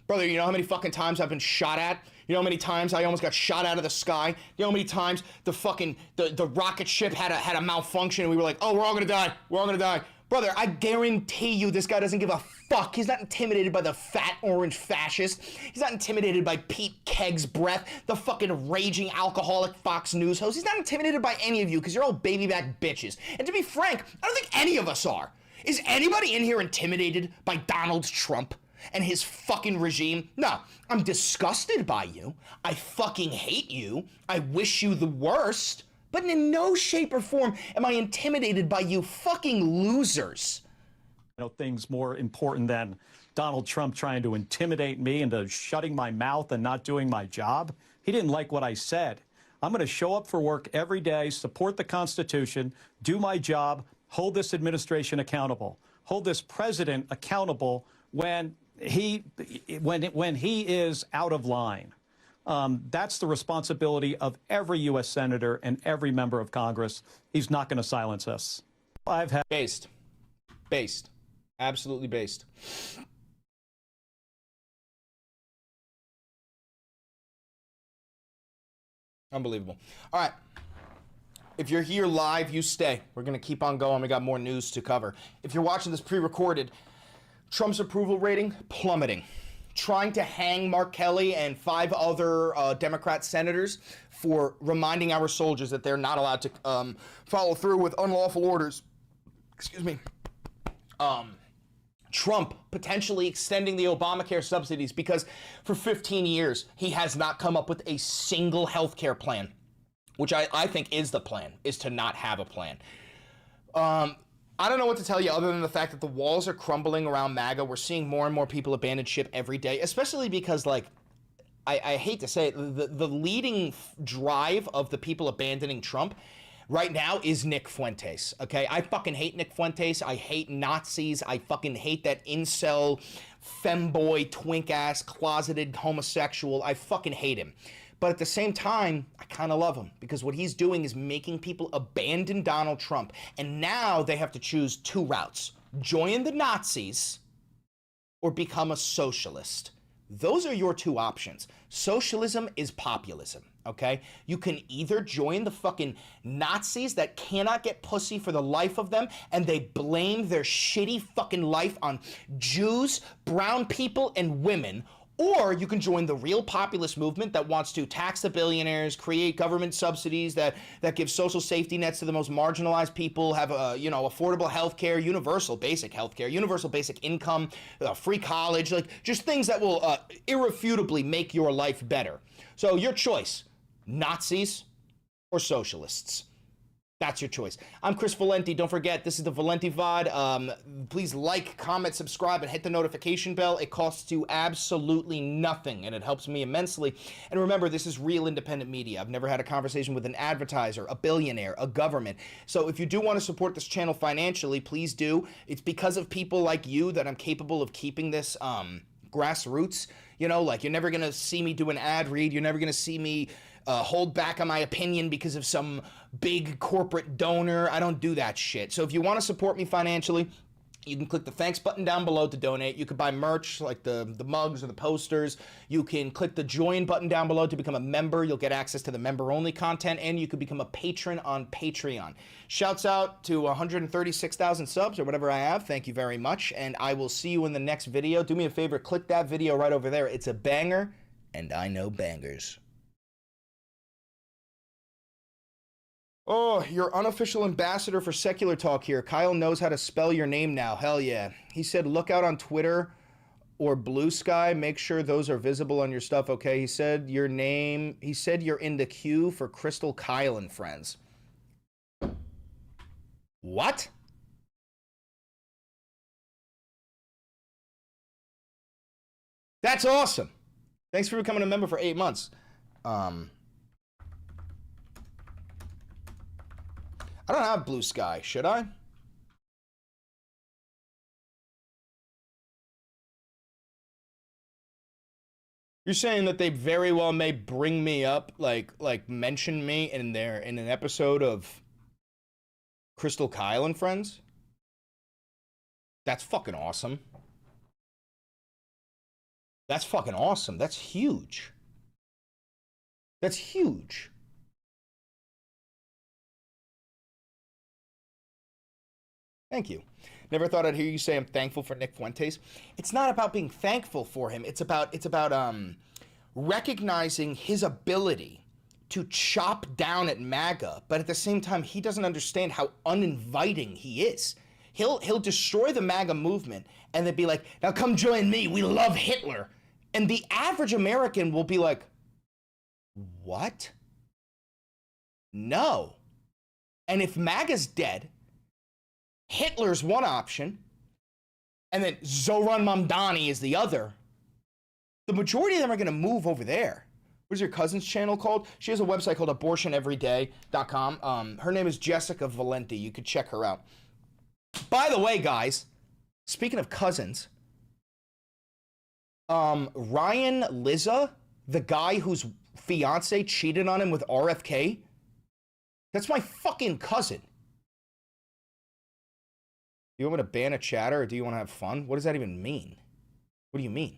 Brother, you know how many fucking times I've been shot at? You know how many times I almost got shot out of the sky? You know how many times the rocket ship had a malfunction and we were like, oh, we're all going to die. We're all going to die. Brother, I guarantee you this guy doesn't give a fuck. He's not intimidated by the fat orange fascist. He's not intimidated by Pete Kegg's breath, the fucking raging alcoholic Fox News host. He's not intimidated by any of you because you're all baby back bitches. And to be frank, I don't think any of us are. Is anybody in here intimidated by Donald Trump and his fucking regime? No, I'm disgusted by you. I fucking hate you. I wish you the worst. But in no shape or form am I intimidated by you fucking losers. You know, things more important than Donald Trump trying to intimidate me into shutting my mouth and not doing my job. He didn't like what I said. I'm going to show up for work every day, support the Constitution, do my job, hold this administration accountable, hold this president accountable when he is out of line. That's the responsibility of every U.S. senator and every member of Congress. He's not going to silence us. Based. Absolutely based. Unbelievable. All right. If you're here live, you stay. We're going to keep on going. We got more news to cover. If you're watching this pre-recorded, Trump's approval rating plummeting. Trying to hang Mark Kelly and 5 other Democrat senators for reminding our soldiers that they're not allowed to follow through with unlawful orders. Excuse me. Trump potentially extending the Obamacare subsidies because for 15 years he has not come up with a single health care plan, which I think is the plan, is to not have a plan. I don't know what to tell you other than the fact that the walls are crumbling around MAGA. We're seeing more and more people abandon ship every day, especially because, like, I hate to say it, the leading drive of the people abandoning Trump right now is Nick Fuentes, okay? I fucking hate Nick Fuentes. I hate Nazis. I fucking hate that incel, femboy, twink-ass, closeted homosexual. I fucking hate him. But at the same time, I kind of love him because what he's doing is making people abandon Donald Trump. And now they have to choose 2 routes. Join the Nazis or become a socialist. Those are your two options. Socialism is populism, okay? You can either join the fucking Nazis that cannot get pussy for the life of them, and they blame their shitty fucking life on Jews, brown people, and women, or you can join the real populist movement that wants to tax the billionaires, create government subsidies that give social safety nets to the most marginalized people, have affordable health care, universal basic health care, universal basic income, free college, like just things that will irrefutably make your life better. So your choice, Nazis or socialists. That's your choice. I'm Chris Valenti. Don't forget, this is the Valenti VOD. Please like, comment, subscribe, and hit the notification bell. It costs you absolutely nothing, and it helps me immensely. And remember, this is real independent media. I've never had a conversation with an advertiser, a billionaire, a government. So if you do want to support this channel financially, please do. It's because of people like you that I'm capable of keeping this grassroots. You know, like you're never going to see me do an ad read. You're never going to see me hold back on my opinion because of some big corporate donor. I don't do that shit. So if you want to support me financially, you can click the thanks button down below to donate. You could buy merch like the mugs or the posters. You can click the join button down below to become a member. You'll get access to the member-only content, and you could become a patron on Patreon. Shouts out to 136,000 subs or whatever I have. Thank you very much, and I will see you in the next video. Do me a favor, click that video right over there. It's a banger, and I know bangers. Oh, your unofficial ambassador for Secular Talk here. Kyle knows how to spell your name now. Hell yeah. He said, look out on Twitter or Blue Sky. Make sure those are visible on your stuff, okay? He said your name. He said you're in the queue for Crystal Kyle and friends. What? That's awesome. Thanks for becoming a member for 8 months. I don't have Blue Sky, should I? You're saying that they very well may bring me up, like mention me in an episode of Crystal Kyle and Friends? That's fucking awesome. That's fucking awesome. That's huge. That's huge. Thank you. Never thought I'd hear you say I'm thankful for Nick Fuentes. It's not about being thankful for him. It's about recognizing his ability to chop down at MAGA, but at the same time, he doesn't understand how uninviting he is. He'll destroy the MAGA movement and then be like, now come join me. We love Hitler. And the average American will be like, what? No. And if MAGA's dead, Hitler's one option, and then Zoran Mamdani is the other. The majority of them are going to move over there. What is your cousin's channel called? She has a website called abortioneveryday.com. Her name is Jessica Valenti. You could check her out. By the way, guys, speaking of cousins, Ryan Lizza, the guy whose fiance cheated on him with RFK, that's my fucking cousin. You want me to ban a chatter, or do you want to have fun? What does that even mean? What do you mean?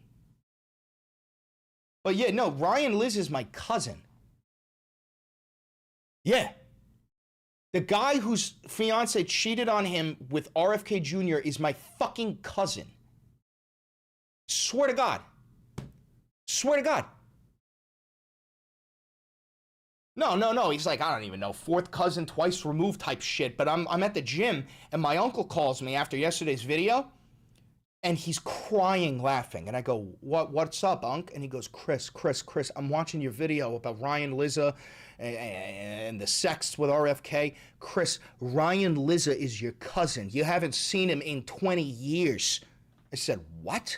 But yeah, no, Ryan Liz is my cousin. Yeah. The guy whose fiance cheated on him with RFK Jr. is my fucking cousin. Swear to God. Swear to God. No. He's like, I don't even know, fourth cousin, twice removed type shit. But I'm at the gym, and my uncle calls me after yesterday's video, and he's crying, laughing. And I go, what's up, Unc? And he goes, Chris, I'm watching your video about Ryan Lizza and the sex with RFK. Chris, Ryan Lizza is your cousin. You haven't seen him in 20 years. I said, what?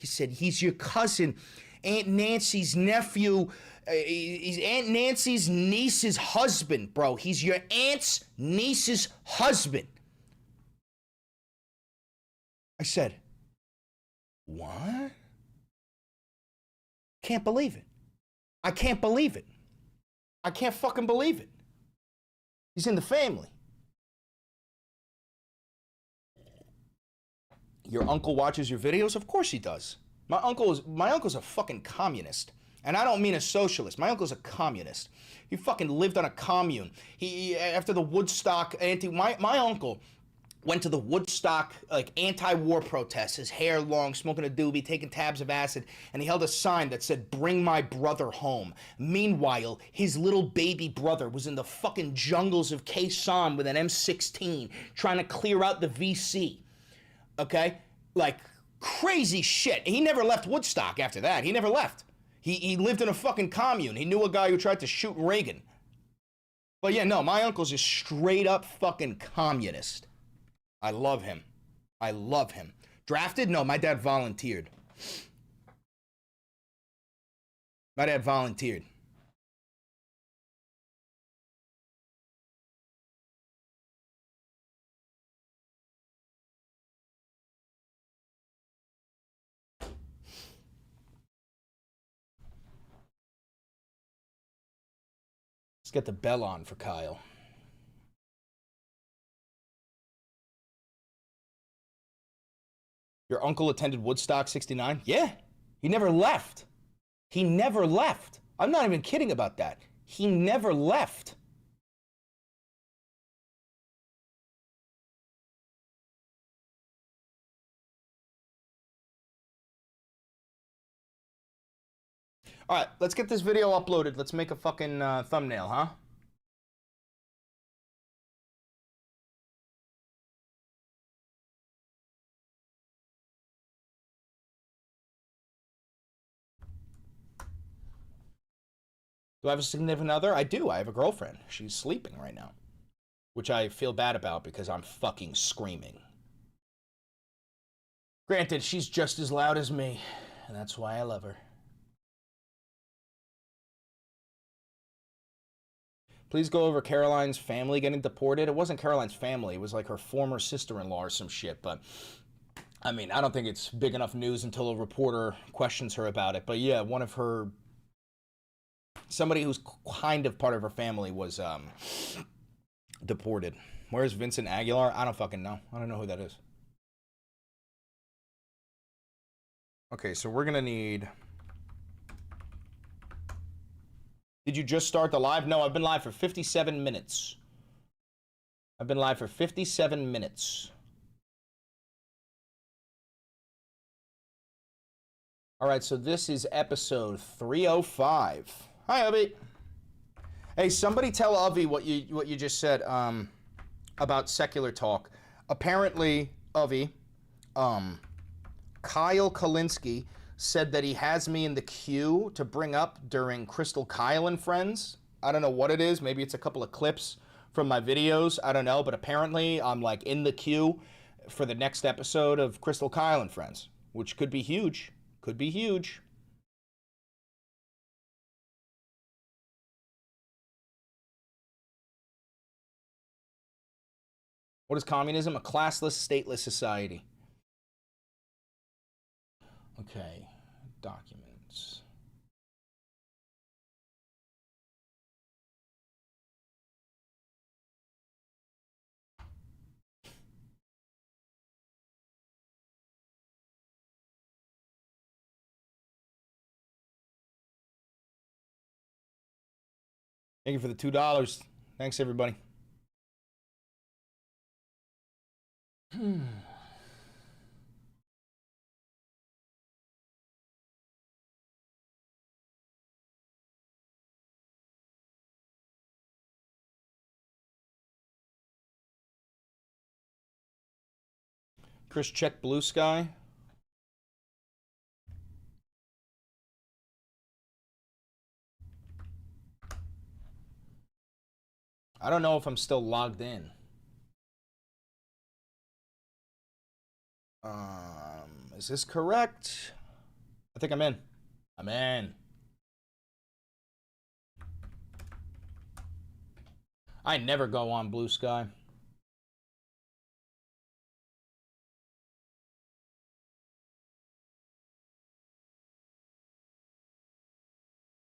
He said, he's your cousin. Aunt Nancy's nephew. He's Aunt Nancy's niece's husband, bro. He's your aunt's niece's husband. I said, what? Can't believe it. I can't believe it. I can't fucking believe it. He's in the family. Your uncle watches your videos? Of course he does. My uncle's a fucking communist. And I don't mean a socialist. My uncle's a communist. He fucking lived on a commune. He after the Woodstock my uncle went to the Woodstock like anti-war protests, his hair long, smoking a doobie, taking tabs of acid, and he held a sign that said, "Bring my brother home." Meanwhile, his little baby brother was in the fucking jungles of Khe Sanh with an M16 trying to clear out the VC. Okay? Like crazy shit. He never left Woodstock after that. He never left. He lived in a fucking commune. He knew a guy who tried to shoot Reagan. But yeah, no, my uncle's a straight up fucking communist. I love him. I love him. Drafted? No, my dad volunteered. My dad volunteered. Let's get the bell on for Kyle. Your uncle attended Woodstock 69? Yeah. He never left. He never left. I'm not even kidding about that. He never left. All right, let's get this video uploaded. Let's make a fucking thumbnail, huh? Do I have a significant other? I do. I have a girlfriend. She's sleeping right now, which I feel bad about because I'm fucking screaming. Granted, she's just as loud as me, and that's why I love her. Please go over Caroline's family getting deported. It wasn't Caroline's family. It was like her former sister-in-law or some shit. But, I mean, I don't think it's big enough news until a reporter questions her about it. But, yeah, one of her... Somebody who's kind of part of her family was deported. Where's Vincent Aguilar? I don't fucking know. I don't know who that is. Okay, so we're going to need... Did you just start the live? No, I've been live for 57 minutes. I've been live for 57 minutes. All right, so this is episode 305. Hi, Avi. Hey, somebody tell Avi what you just said about secular talk. Apparently, Avi, Kyle Kalinske said that he has me in the queue to bring up during Crystal Kyle and Friends. I don't know what it is. Maybe it's a couple of clips from my videos. I don't know. But apparently I'm like in the queue for the next episode of Crystal Kyle and Friends, which could be huge. Could be huge. What is communism? A classless, stateless society. Okay, documents. Thank you for the $2. Thanks, everybody. Chris, check Blue Sky. I don't know if I'm still logged in. Is this correct? I think I'm in. I'm in. I never go on Blue Sky.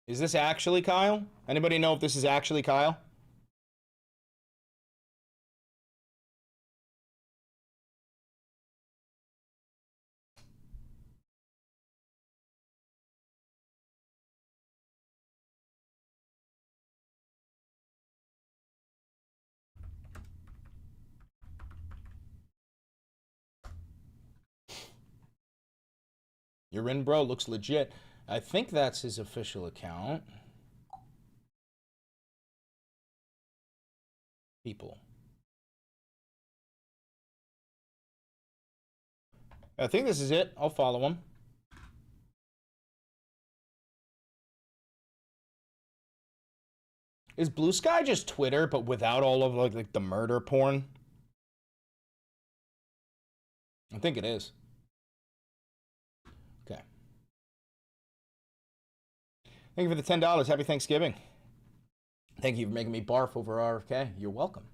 Is this actually Kyle? Anybody know if this is actually Kyle? You're in, bro. Looks legit. I think that's his official account. People. I think this is it. I'll follow him. Is Blue Sky just Twitter, but without all of like the murder porn? I think it is. Okay. Thank you for the $10. Happy Thanksgiving. Thank you for making me barf over RFK. You're welcome.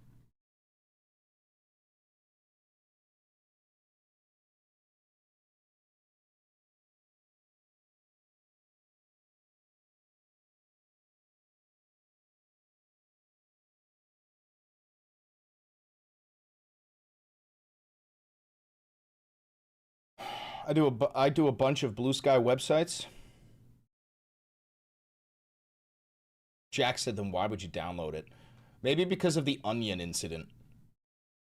I do a bunch of Blue Sky websites. Jack said, then why would you download it? Maybe because of the Onion incident.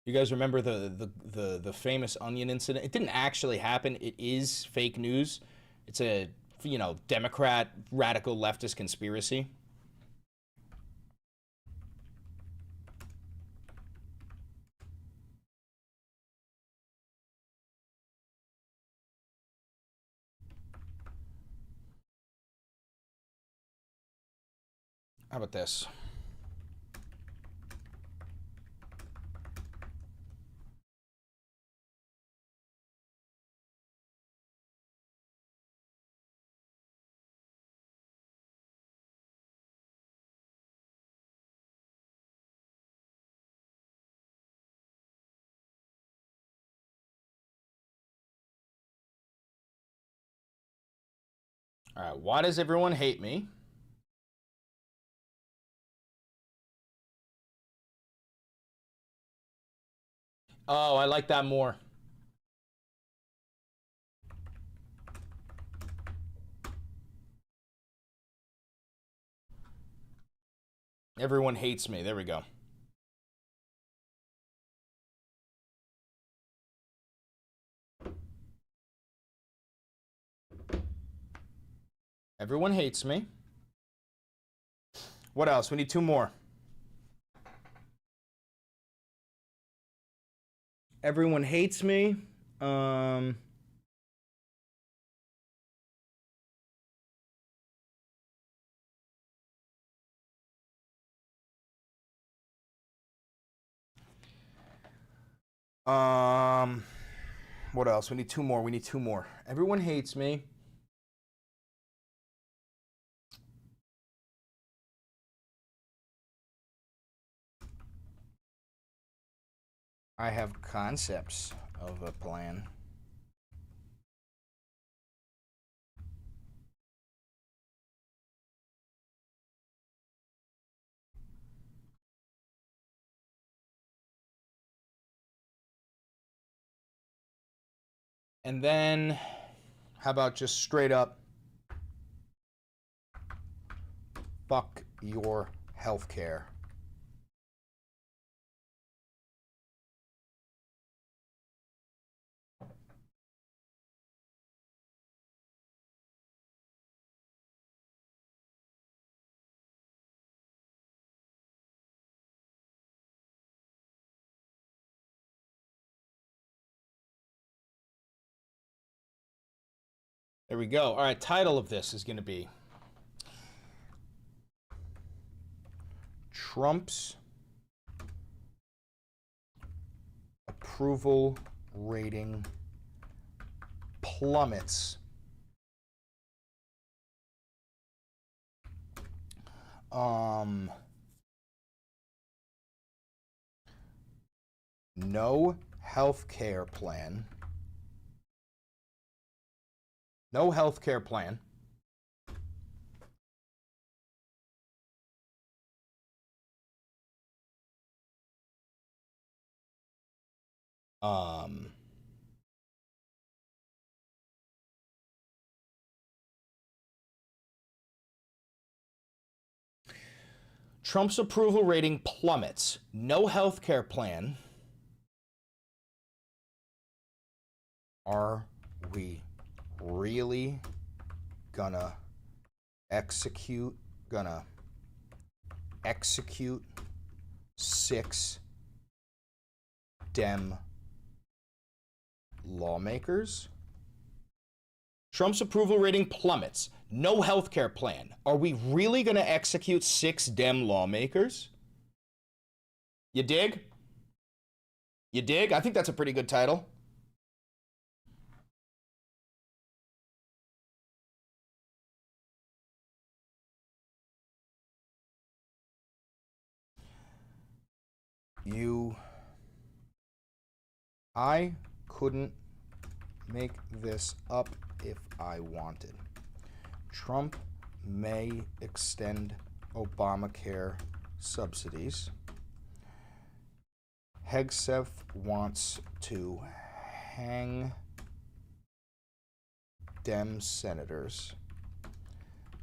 You guys remember the famous Onion incident? It didn't actually happen. It is fake news. It's a, you know, Democrat radical leftist conspiracy. How about this? All right, why does everyone hate me? Oh, I like that more. Everyone hates me. There we go. Everyone hates me. What else? We need two more. Everyone hates me. What else? We need two more. We need two more. Everyone hates me. I have concepts of a plan. And then, how about just straight up, fuck your healthcare. There we go. All right, title of this is going to be Trump's approval rating plummets. No health care plan. No health care plan. Trump's approval rating plummets. No health care plan. Are we really gonna execute 6 Dem lawmakers? Trump's approval rating plummets. No healthcare plan. Are we really going to execute 6 Dem lawmakers? You dig? You dig? I think that's a pretty good title. I couldn't make this up if I wanted. Trump may extend Obamacare subsidies. Hegseth wants to hang Dem senators,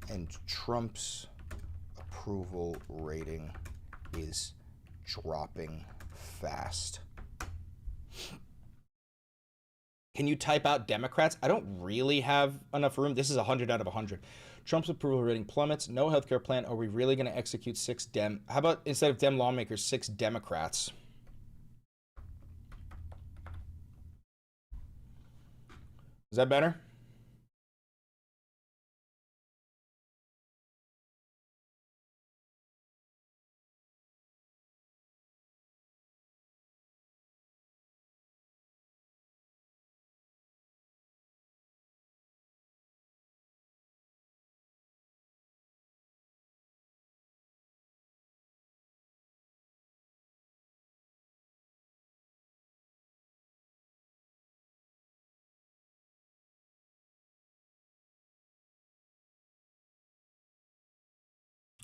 and Trump's approval rating is dropping fast. Can you type out Democrats? I don't really have enough room. This is 100 out of 100. Trump's approval rating plummets. No healthcare plan. Are we really going to execute 6 Dem? How about instead of Dem lawmakers, 6 Democrats? Is that better?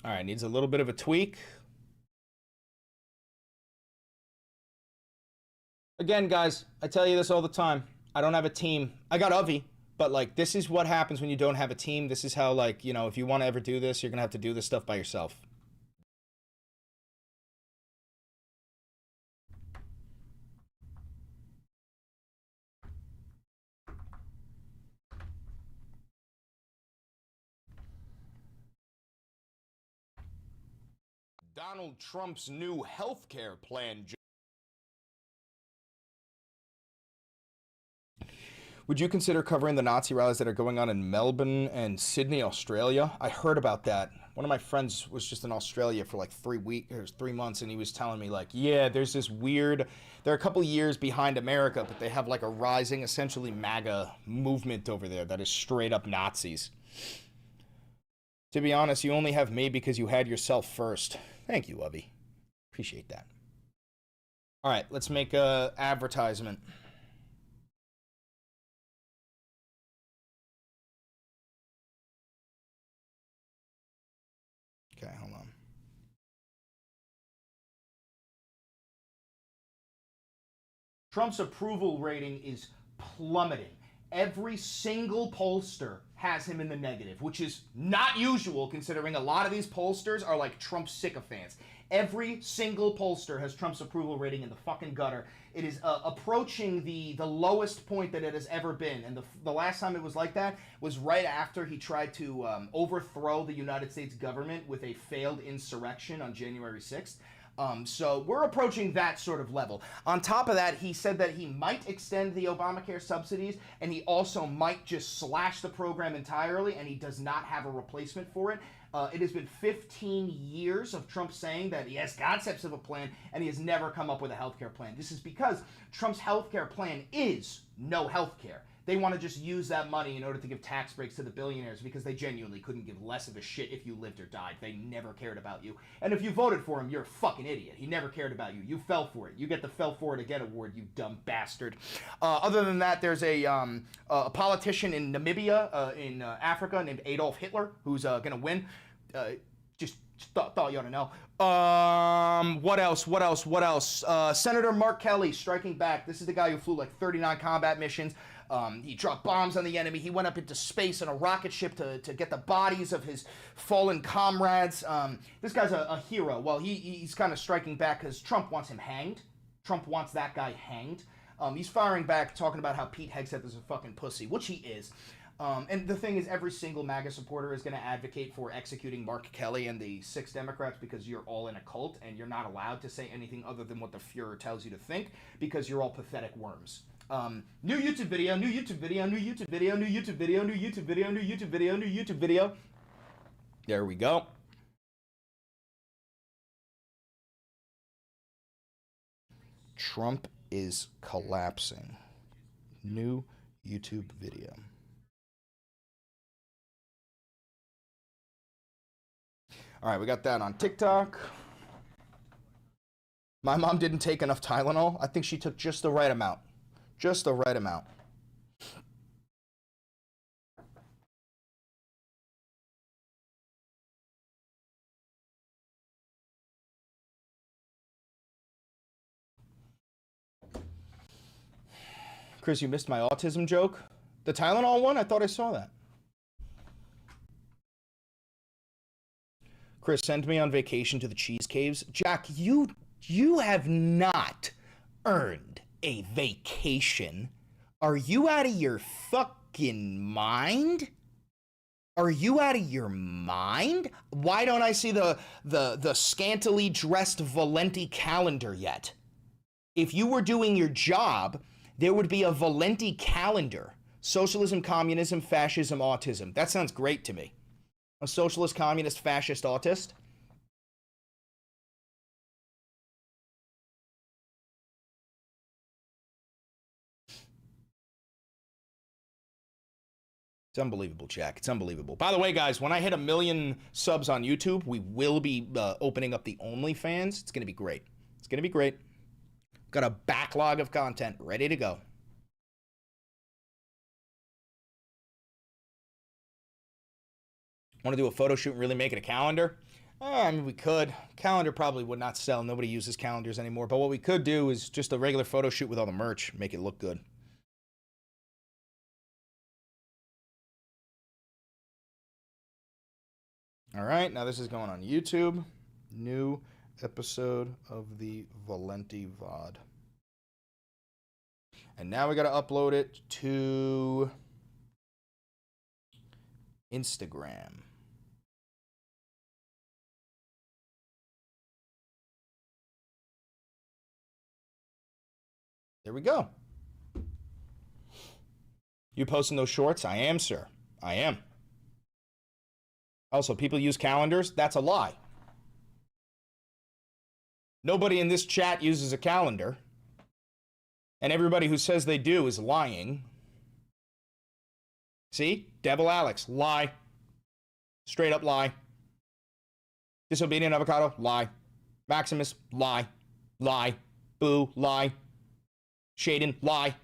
All right, needs a little bit of a tweak. Again, guys, I tell you this all the time. I don't have a team. I got Avi, but like this is what happens when you don't have a team. This is how, like, you know, if you want to ever do this, you're going to have to do this stuff by yourself. Donald Trump's new health care plan. Would you consider covering the Nazi rallies that are going on in Melbourne and Sydney, Australia? I heard about that. One of my friends was just in Australia for like 3 months, and he was telling me, like, yeah, there's this weird, they're a couple years behind America, but they have like a rising, essentially MAGA movement over there that is straight up Nazis. To be honest, you only have me because you had yourself first. Thank you, Avi. Appreciate that. All right, let's make a advertisement. Okay, hold on. Trump's approval rating is plummeting. Every single pollster has him in the negative, which is not usual considering a lot of these pollsters are like Trump sycophants. Every single pollster has Trump's approval rating in the fucking gutter. It is approaching the lowest point that it has ever been. And the last time it was like that was right after he tried to overthrow the United States government with a failed insurrection on January 6th. So we're approaching that sort of level. On top of that, he said that he might extend the Obamacare subsidies, and he also might just slash the program entirely, and he does not have a replacement for it. It has been 15 years of Trump saying that he has concepts of a plan, and he has never come up with a healthcare plan. This is because Trump's healthcare plan is no healthcare. They want to just use that money in order to give tax breaks to the billionaires because they genuinely couldn't give less of a shit if you lived or died. They never cared about you. And if you voted for him, you're a fucking idiot. He never cared about you. You fell for it. You get the Fell For It Again award, you dumb bastard. Other than that, there's a politician in Namibia, in Africa, named Adolf Hitler, who's going to win. Just thought you ought to know. What else? Senator Mark Kelly striking back. This is the guy who flew like 39 combat missions. He dropped bombs on the enemy. He went up into space in a rocket ship to get the bodies of his fallen comrades. This guy's a hero. Well, he's kind of striking back because Trump wants him hanged. Trump wants that guy hanged. He's firing back, talking about how Pete Hegseth is a fucking pussy, which he is. And the thing is, every single MAGA supporter is going to advocate for executing Mark Kelly and the 6 Democrats because you're all in a cult and you're not allowed to say anything other than what the Fuhrer tells you to think because you're all pathetic worms. New YouTube video, new YouTube video, new YouTube video, new YouTube video, new YouTube video, new YouTube video, new YouTube video. There we go. Trump is collapsing. New YouTube video. All right, we got that on TikTok. My mom didn't take enough Tylenol. I think she took just the right amount. Just the right amount. Chris, you missed my autism joke? The Tylenol one? I thought I saw that. Chris, send me on vacation to the cheese caves. Jack, you have not earned a vacation. Are you out of your fucking mind? Are you out of your mind? Why don't I see the scantily dressed Valenti calendar yet? If you were doing your job, there would be a Valenti calendar. Socialism, communism, fascism, autism. That sounds great to me. A socialist, communist, fascist, autist. It's unbelievable, Jack. It's unbelievable. By the way, guys, when I hit 1 million subs on YouTube, we will be opening up the OnlyFans. It's going to be great. It's going to be great. Got a backlog of content ready to go. Want to do a photo shoot and really make it a calendar? I mean, we could. Calendar probably would not sell. Nobody uses calendars anymore. But what we could do is just a regular photo shoot with all the merch. Make it look good. All right, now this is going on YouTube. New episode of the Valenti VOD. And now we got to upload it to Instagram. There we go. You posting those shorts? I am, sir. I am. Also, people use calendars. That's a lie. Nobody in this chat uses a calendar. And everybody who says they do is lying. See? Devil Alex, lie. Straight up lie. Disobedient Avocado, lie. Maximus, lie. Lie. Boo, lie. Shaden, lie.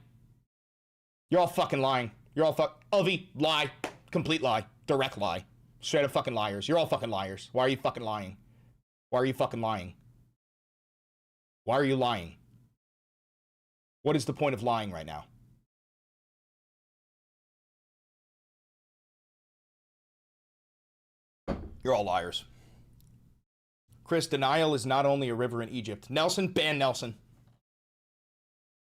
You're all fucking lying. You're all Ovi, lie. Complete lie. Direct lie. Straight up fucking liars. You're all fucking liars. Why are you fucking lying? Why are you fucking lying? Why are you lying? What is the point of lying right now? You're all liars. Chris, denial is not only a river in Egypt. Nelson, ban Nelson.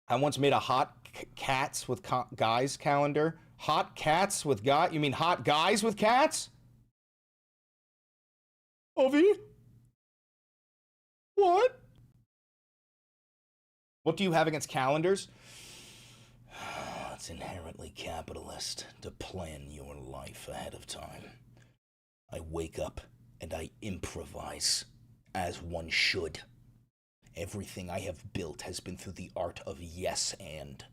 I once made a hot cats with guys calendar. Hot cats with guys? You mean hot guys with cats? Ovi? What? What do you have against calendars? It's inherently capitalist to plan your life ahead of time. I wake up and I improvise, as one should. Everything I have built has been through the art of yes and.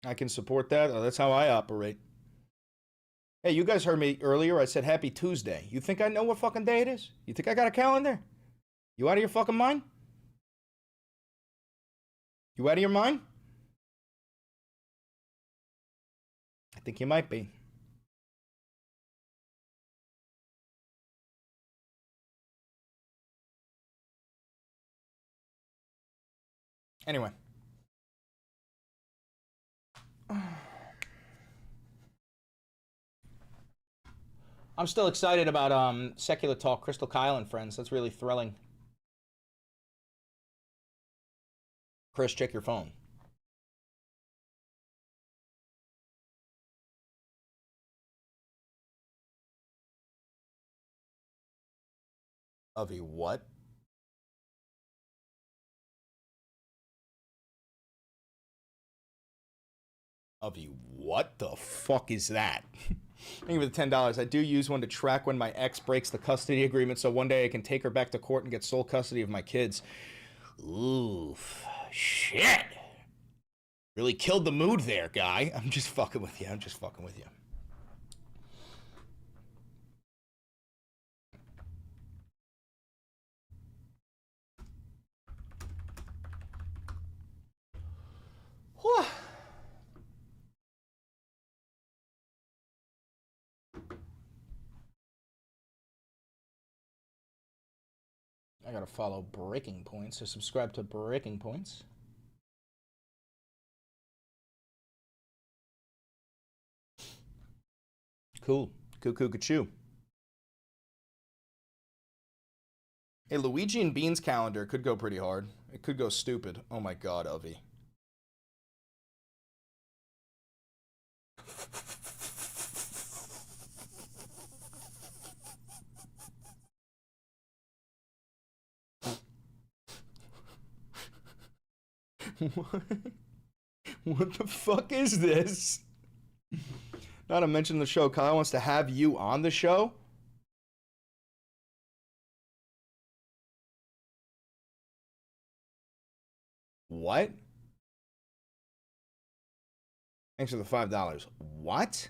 I can support that. Oh, that's how I operate. Hey, you guys heard me earlier. I said happy Tuesday. You think I know what fucking day it is? You think I got a calendar? You out of your fucking mind? You out of your mind? I think you might be. Anyway. I'm still excited about Secular Talk, Crystal Kyle and friends. That's really thrilling. Chris, check your phone. Avi, what? Avi, what the fuck is that? Thank you for the $10. I do use one to track when my ex breaks the custody agreement so one day I can take her back to court and get sole custody of my kids. Oof. Shit. Really killed the mood there, guy. I'm just fucking with you. I'm just fucking with you. Whew. I gotta follow Breaking Points or subscribe to Breaking Points. Cool. Cuckoo-ca-choo. Hey, Luigi and Bean's calendar could go pretty hard. It could go stupid. Oh my god, Avi. What the fuck is this? Not to mention the show, Kyle wants to have you on the show? What? Thanks for the $5. What?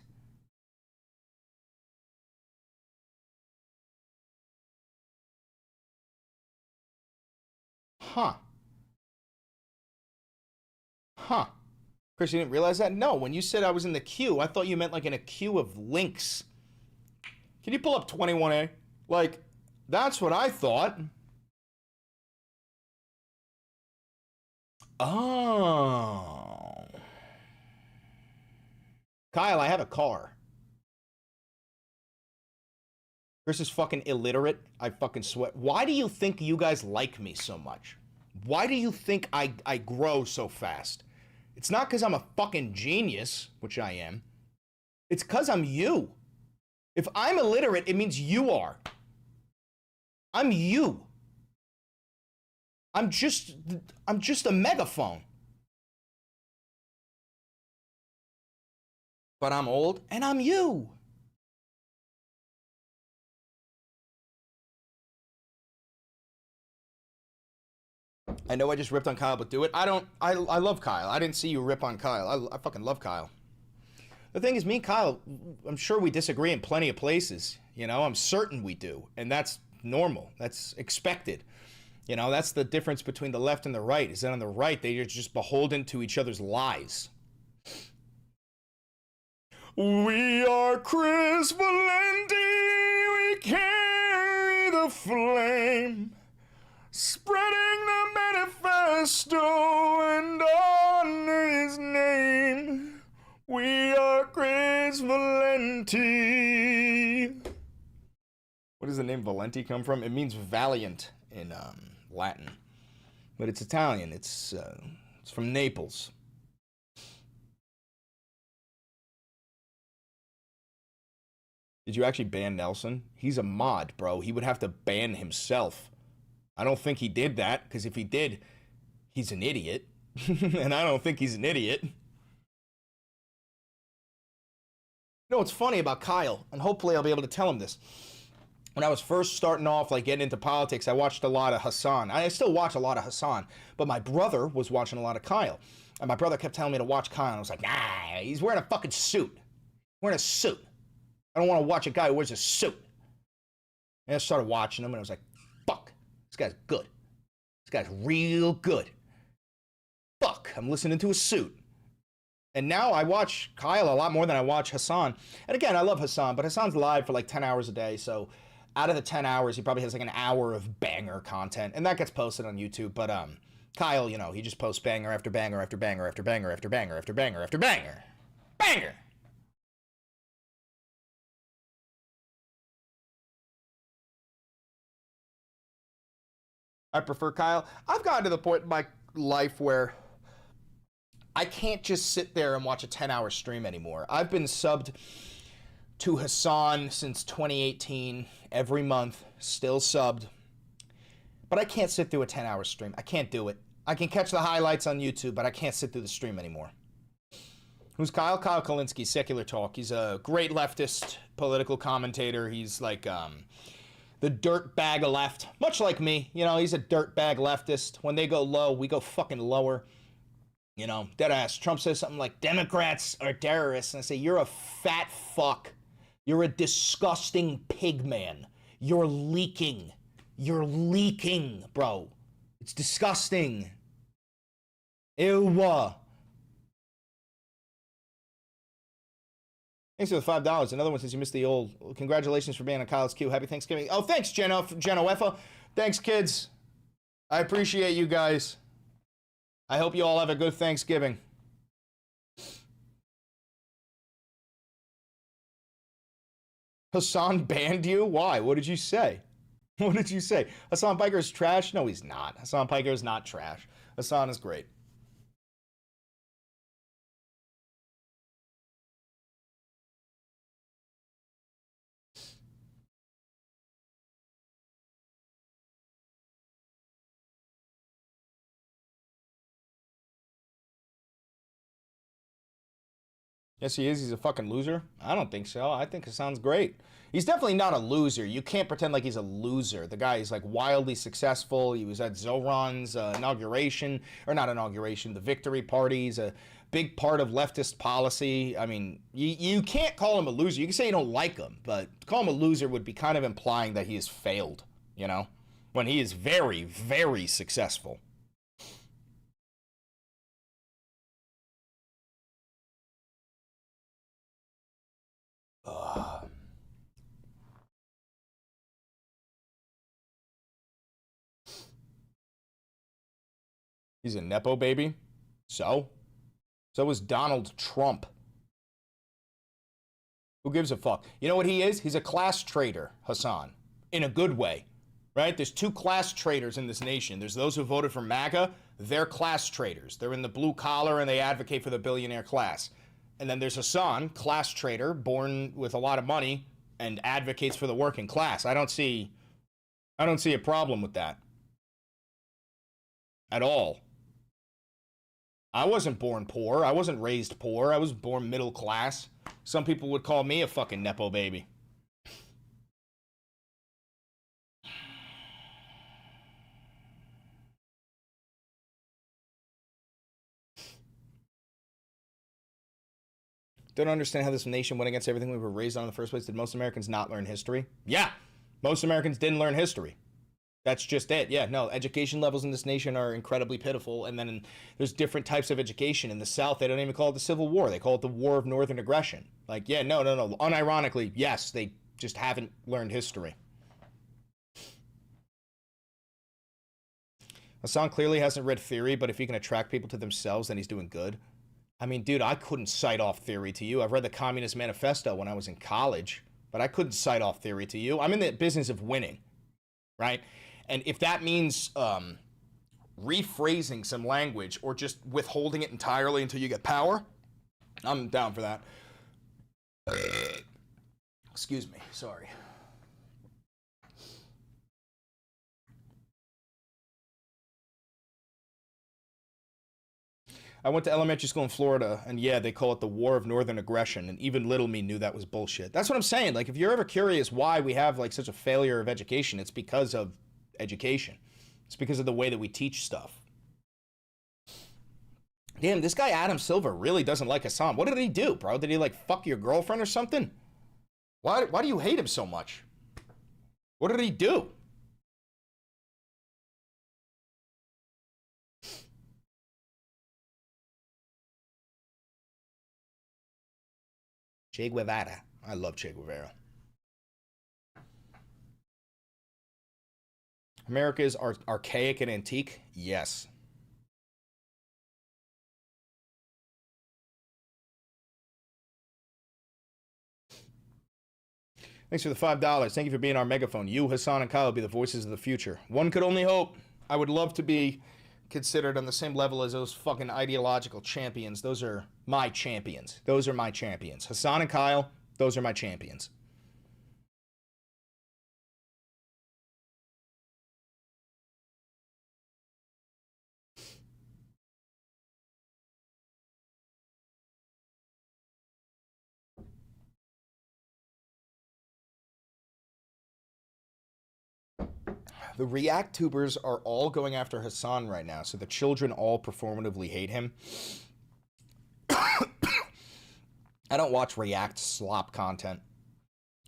Huh. Huh. Chris, you didn't realize that? No, when you said I was in the queue, I thought you meant like in a queue of links. Can you pull up 21A? Like, that's what I thought. Oh. Kyle, I have a car. Chris is fucking illiterate. I fucking swear. Why do you think you guys like me so much? Why do you think I grow so fast? It's not because I'm a fucking genius, which I am. It's because I'm you. If I'm illiterate, it means you are. I'm you. I'm just a megaphone. But I'm old and I'm you. I know I just ripped on Kyle, but do it. I love Kyle. I didn't see you rip on Kyle. I fucking love Kyle. The thing is, me and Kyle, I'm sure we disagree in plenty of places. You know, I'm certain we do. And that's normal. That's expected. You know, that's the difference between the left and the right, is that on the right, they're just beholden to each other's lies. We are Chris Valenti. We carry the flame. Spreading the manifesto and honor his name. We are Chris Valenti. What does the name Valenti come from? It means valiant in Latin, but it's Italian. It's from Naples. Did you actually ban Nelson? He's a mod, bro. He would have to ban himself. I don't think he did that, because if he did, he's an idiot. And I don't think he's an idiot. You know what's funny about Kyle, and hopefully I'll be able to tell him this. When I was first starting off, like getting into politics, I watched a lot of Hassan. I still watch a lot of Hassan, but my brother was watching a lot of Kyle. And my brother kept telling me to watch Kyle, and I was like, nah, he's wearing a fucking suit. Wearing a suit. I don't want to watch a guy who wears a suit. And I started watching him, and I was like, fuck. This guy's good. This guy's real good. Fuck, I'm listening to a suit. And now I watch Kyle a lot more than I watch Hassan. And again, I love Hassan, but Hassan's live for like 10 hours a day. So out of the 10 hours, he probably has like an hour of banger content. And that gets posted on YouTube. But Kyle, you know, he just posts banger after banger after banger after banger after banger after banger after banger. Banger! I prefer Kyle. I've gotten to the point in my life where I can't just sit there and watch a 10-hour stream anymore. I've been subbed to Hasan since 2018, every month, still subbed. But I can't sit through a 10-hour stream. I can't do it. I can catch the highlights on YouTube, but I can't sit through the stream anymore. Who's Kyle? Kyle Kalinske, Secular Talk. He's a great leftist political commentator. He's like the dirt bag of left, much like me. You know, he's a dirt bag leftist. When they go low, we go fucking lower. You know, deadass. Trump says something like, Democrats are terrorists. And I say, you're a fat fuck. You're a disgusting pig man. You're leaking. You're leaking, bro. It's disgusting. Ew. Thanks for the $5. Another one since you missed the old. Congratulations for being on Kyle's Q. Happy Thanksgiving. Oh, thanks, Genoefa. Thanks, kids. I appreciate you guys. I hope you all have a good Thanksgiving. Hasan banned you? Why? What did you say? What did you say? Hasan Piker is trash? No, he's not. Hasan Piker is not trash. Hasan is great. Yes, he is. He's a fucking loser. I don't think so. I think Hasan's great. He's definitely not a loser. You can't pretend like he's a loser. The guy is like wildly successful. He was at Zoran's inauguration, or not inauguration, the victory parties, a big part of leftist policy. I mean, you can't call him a loser. You can say you don't like him, but to call him a loser would be kind of implying that he has failed, you know, when he is very, very successful. He's a Nepo baby. So is Donald Trump. Who gives a fuck? You know what he is? He's a class traitor, Hasan. In a good way, right? There's two class traitors in this nation. There's those who voted for MAGA. They're class traitors. They're in the blue collar and they advocate for the billionaire class. And then there's Hasan, class traitor, born with a lot of money and advocates for the working class. I don't see a problem with that. At all. I wasn't born poor. I wasn't raised poor. I was born middle class. Some people would call me a fucking Nepo baby. Don't understand how this nation went against everything we were raised on in the first place. Did most Americans not learn history? Yeah, most Americans didn't learn history. That's just it. Yeah, no, education levels in this nation are incredibly pitiful. And then there's different types of education. In the South, they don't even call it the Civil War. They call it the War of Northern Aggression. Like, yeah, no. Unironically, yes, they just haven't learned history. Hasan clearly hasn't read theory, but if he can attract people to themselves, then he's doing good. I mean, dude, I couldn't cite off theory to you. I've read the Communist Manifesto when I was in college, but I couldn't cite off theory to you. I'm in the business of winning, right? And if that means rephrasing some language or just withholding it entirely until you get power, I'm down for that. Excuse me, sorry. I went to elementary school in Florida, and yeah, they call it the War of Northern Aggression, and even little me knew that was bullshit. That's what I'm saying. Like, if you're ever curious why we have, like, such a failure of education, it's because of education. It's because of the way that we teach stuff. Damn, this guy Adam Silver really doesn't like Hasan. What did he do, bro? Did he, like, fuck your girlfriend or something? Why do you hate him so much? What did he do? Che Guevara. I love Che Guevara. America is archaic and antique? Yes. Thanks for the $5. Thank you for being our megaphone. You, Hasan, and Kyle will be the voices of the future. One could only hope. I would love to be considered on the same level as those fucking ideological champions. Those are my champions. Those are my champions. Hassan and Kyle, those are my champions. The React tubers are all going after Hassan right now, so the children all performatively hate him. I don't watch React slop content.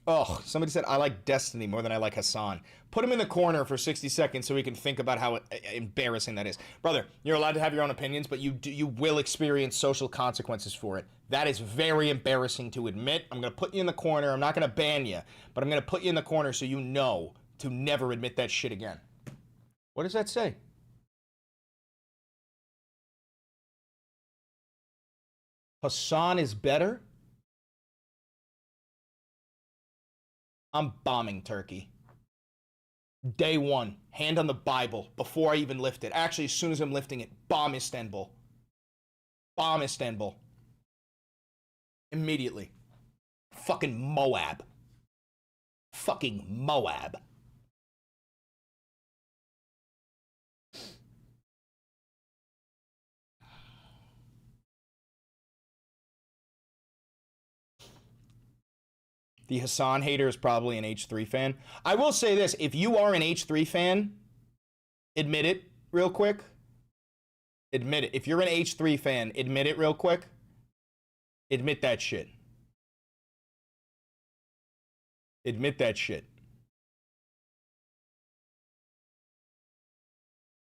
Oh, somebody said I like Destiny more than I like Hassan. Put him in the corner for 60 seconds so we can think about how embarrassing that is. Brother, you're allowed to have your own opinions, but you will experience social consequences for it. That is very embarrassing to admit. I'm going to put you in the corner. I'm not going to ban you, but I'm going to put you in the corner so you know to never admit that shit again. What does that say? Hassan is better? I'm bombing Turkey. Day one, hand on the Bible, before I even lift it. Actually, as soon as I'm lifting it, bomb Istanbul. Bomb Istanbul. Immediately. Fucking Moab. Fucking Moab. The Hassan hater is probably an H3 fan. I will say this, if you are an H3 fan, admit it real quick. Admit it. If you're an H3 fan, admit it real quick. Admit that shit. Admit that shit.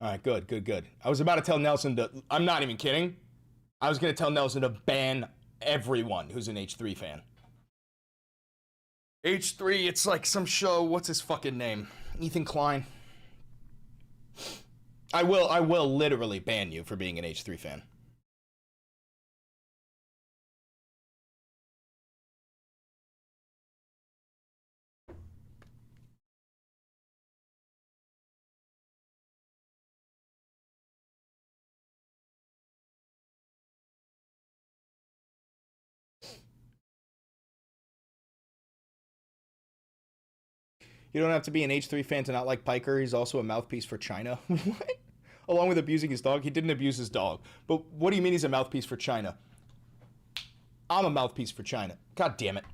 All right, good, good, good. I was about to tell Nelson to, I'm not even kidding. I was going to tell Nelson to ban everyone who's an H3 fan. H3, it's like some show, what's his fucking name? Ethan Klein. I will literally ban you for being an H3 fan. You don't have to be an H3 fan to not like Piker. He's also a mouthpiece for China. What? Along with abusing his dog. He didn't abuse his dog. But what do you mean he's a mouthpiece for China? I'm a mouthpiece for China. God damn it.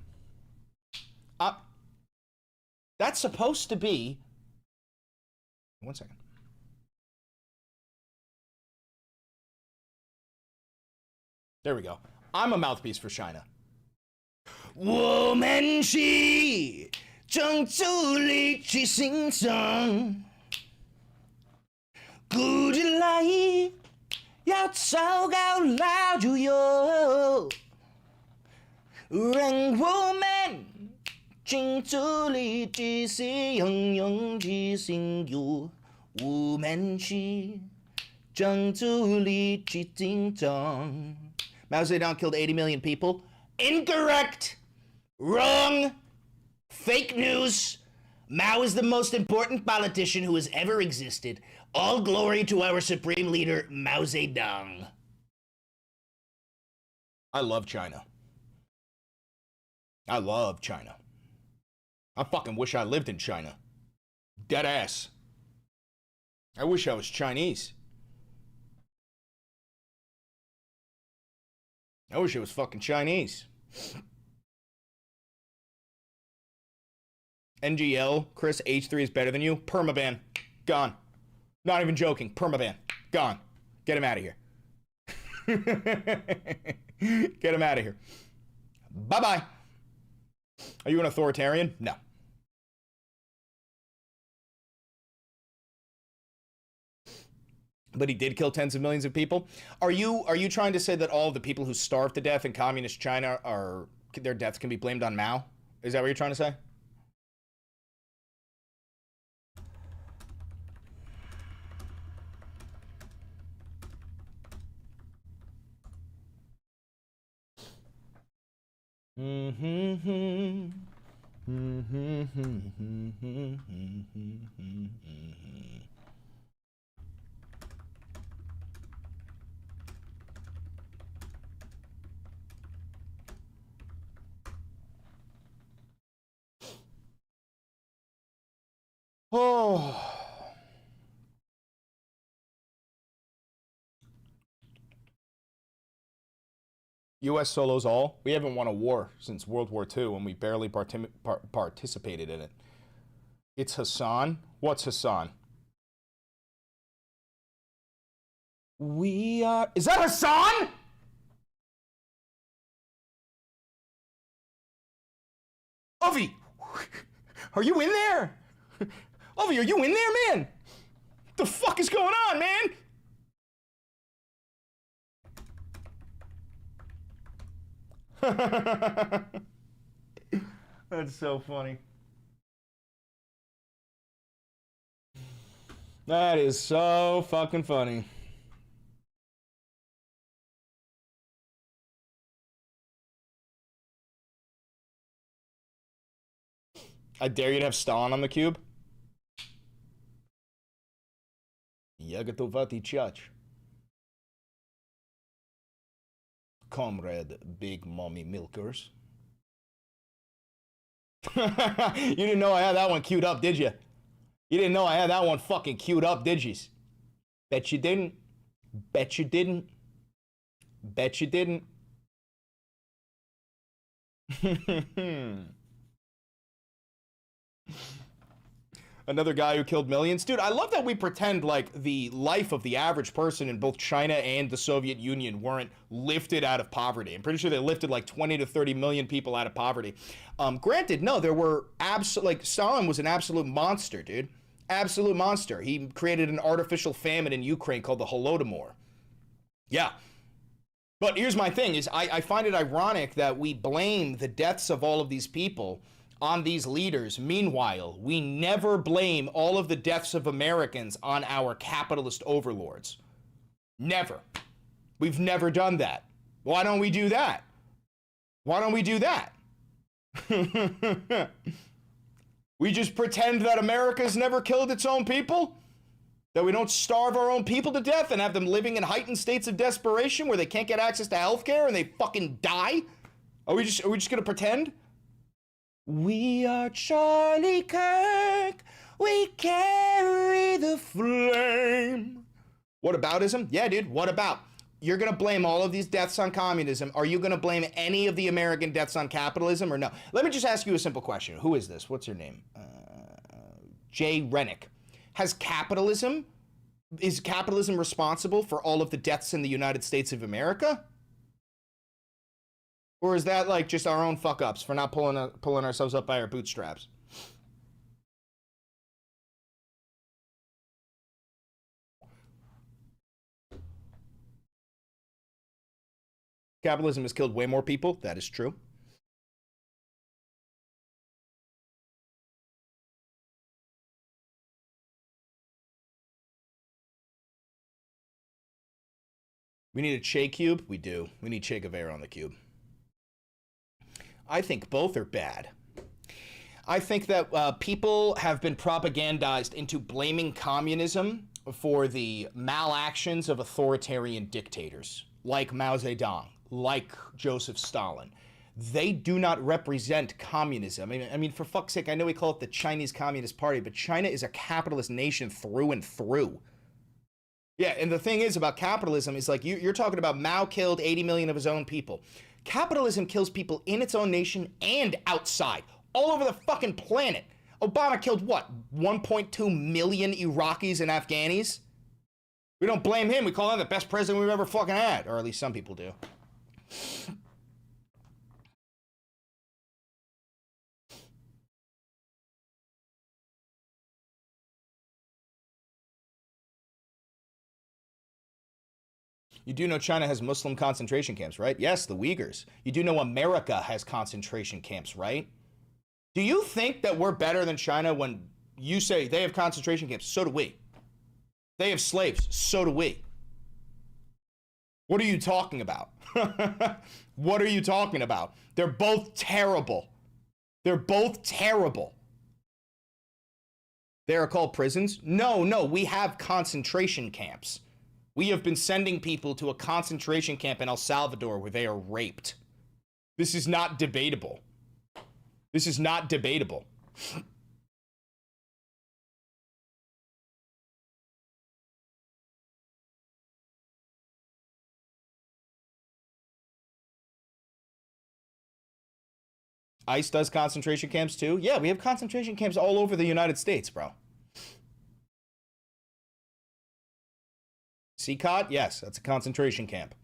That's supposed to be... One second. There we go. I'm a mouthpiece for China. 我们是种族力去欣赏，古之来要超高老就有，让我们种族力去拥有去心有，我们是种族力去欣赏。Mao Zedong killed 80 million people. Incorrect. Wrong. Fake news. Mao is the most important politician who has ever existed. All glory to our supreme leader, Mao Zedong. I love China. I love China. I fucking wish I lived in China. Dead ass. I wish I was Chinese. I wish it was fucking Chinese. NGL, Chris, H3 is better than you. Permaban. Gone. Not even joking. Permaban. Gone. Get him out of here. Get him out of here. Bye-bye. Are you an authoritarian? No. But he did kill tens of millions of people. Are you trying to say that all of the people who starved to death in communist China are their deaths can be blamed on Mao? Is that what you're trying to say? U.S. solos all. We haven't won a war since World War II, and we barely participated in it. It's Hassan. What's Hassan? We are... Is that Hassan? Ovi! Are you in there? Ovi, are you in there, man? What the fuck is going on, man? That's so funny. That is so fucking funny. I dare you to have Stalin on the cube. Я готова отвечать. Comrade Big Mommy Milkers. You didn't know I had that one queued up, did you? You didn't know I had that one fucking queued up, did you? Bet you didn't. Bet you didn't. Bet you didn't. Another guy who killed millions. Dude, I love that we pretend like the life of the average person in both China and the Soviet Union weren't lifted out of poverty. I'm pretty sure they lifted like 20 to 30 million people out of poverty. Granted, no, there were like Stalin was an absolute monster, dude. Absolute monster. He created an artificial famine in Ukraine called the Holodomor. Yeah. But here's my thing is I find it ironic that we blame the deaths of all of these people on these leaders. Meanwhile, we never blame all of the deaths of Americans on our capitalist overlords. Never. We've never done that. Why don't we do that? Why don't we do that? We just pretend that America's never killed its own people? That we don't starve our own people to death and have them living in heightened states of desperation where they can't get access to health care and they fucking die? Are we just gonna pretend? We are Charlie Kirk. We carry the flame. Whataboutism? Yeah, dude. What about? You're going to blame all of these deaths on communism. Are you going to blame any of the American deaths on capitalism or no? Let me just ask you a simple question. Who is this? What's your name? Jay Rennick. Is capitalism responsible for all of the deaths in the United States of America? Or is that like just our own fuck ups for not pulling ourselves up by our bootstraps? Capitalism has killed way more people. That is true. We need a Che cube? We do. We need Che Guevara on the cube. I think both are bad. I think that people have been propagandized into blaming communism for the malactions of authoritarian dictators, like Mao Zedong, like Joseph Stalin. They do not represent communism. I mean, for fuck's sake, I know we call it the Chinese Communist Party, but China is a capitalist nation through and through. Yeah, and the thing is about capitalism is like you're talking about Mao killed 80 million of his own people. Capitalism kills people in its own nation and outside, all over the fucking planet. Obama killed what, 1.2 million Iraqis and Afghanis? We don't blame him. We call him the best president we've ever fucking had, or at least some people do. You do know China has Muslim concentration camps, right? Yes, the Uyghurs. You do know America has concentration camps, right? Do you think that we're better than China when you say they have concentration camps? So do we. They have slaves. So do we. What are you talking about? What are you talking about? They're both terrible. They're both terrible. They are called prisons? No, we have concentration camps. We have been sending people to a concentration camp in El Salvador where they are raped. This is not debatable. This is not debatable. ICE does concentration camps too. Yeah, we have concentration camps all over the United States, bro. CCOT? Yes, that's a concentration camp.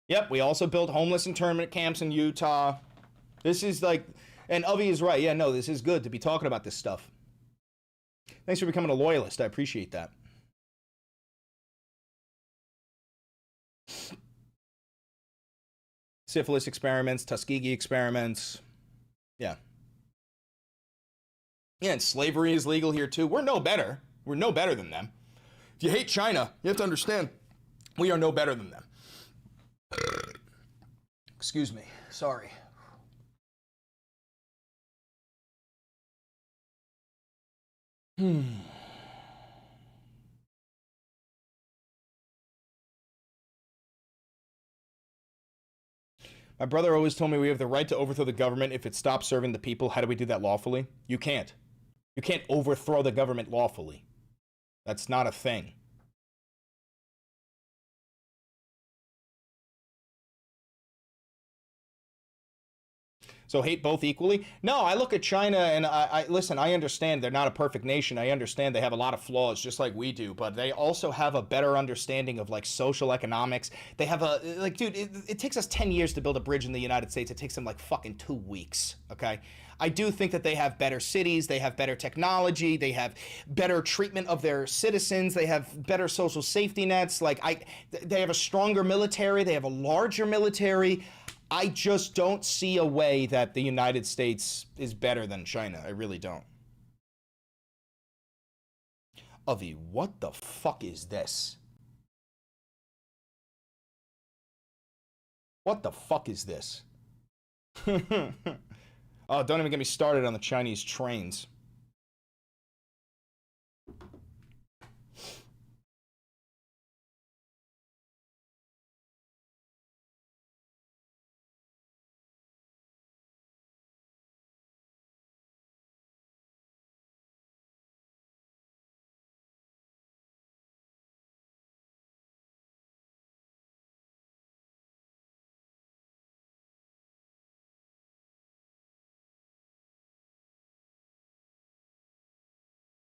Yep, we also built homeless internment camps in Utah. This is like, and Avi is right. Yeah, no, this is good to be talking about this stuff. Thanks for becoming a loyalist. I appreciate that. Syphilis experiments, Tuskegee experiments. Yeah. Yeah, and slavery is legal here too. We're no better. We're no better than them. If you hate China, you have to understand we are no better than them. Excuse me. Sorry. My brother always told me we have the right to overthrow the government if it stops serving the people. How do we do that lawfully? You can't. You can't overthrow the government lawfully. That's not a thing. So hate both equally? No, I look at China and I listen, I understand they're not a perfect nation. I understand they have a lot of flaws just like we do, but they also have a better understanding of like social economics. They have a, like, dude, it takes us 10 years to build a bridge in the United States. It takes them like fucking 2 weeks, okay? I do think that they have better cities, they have better technology, they have better treatment of their citizens, they have better social safety nets. Like, they have a stronger military, they have a larger military. I just don't see a way that the United States is better than China. I really don't. Avi, what the fuck is this? What the fuck is this? Oh, don't even get me started on the Chinese trains.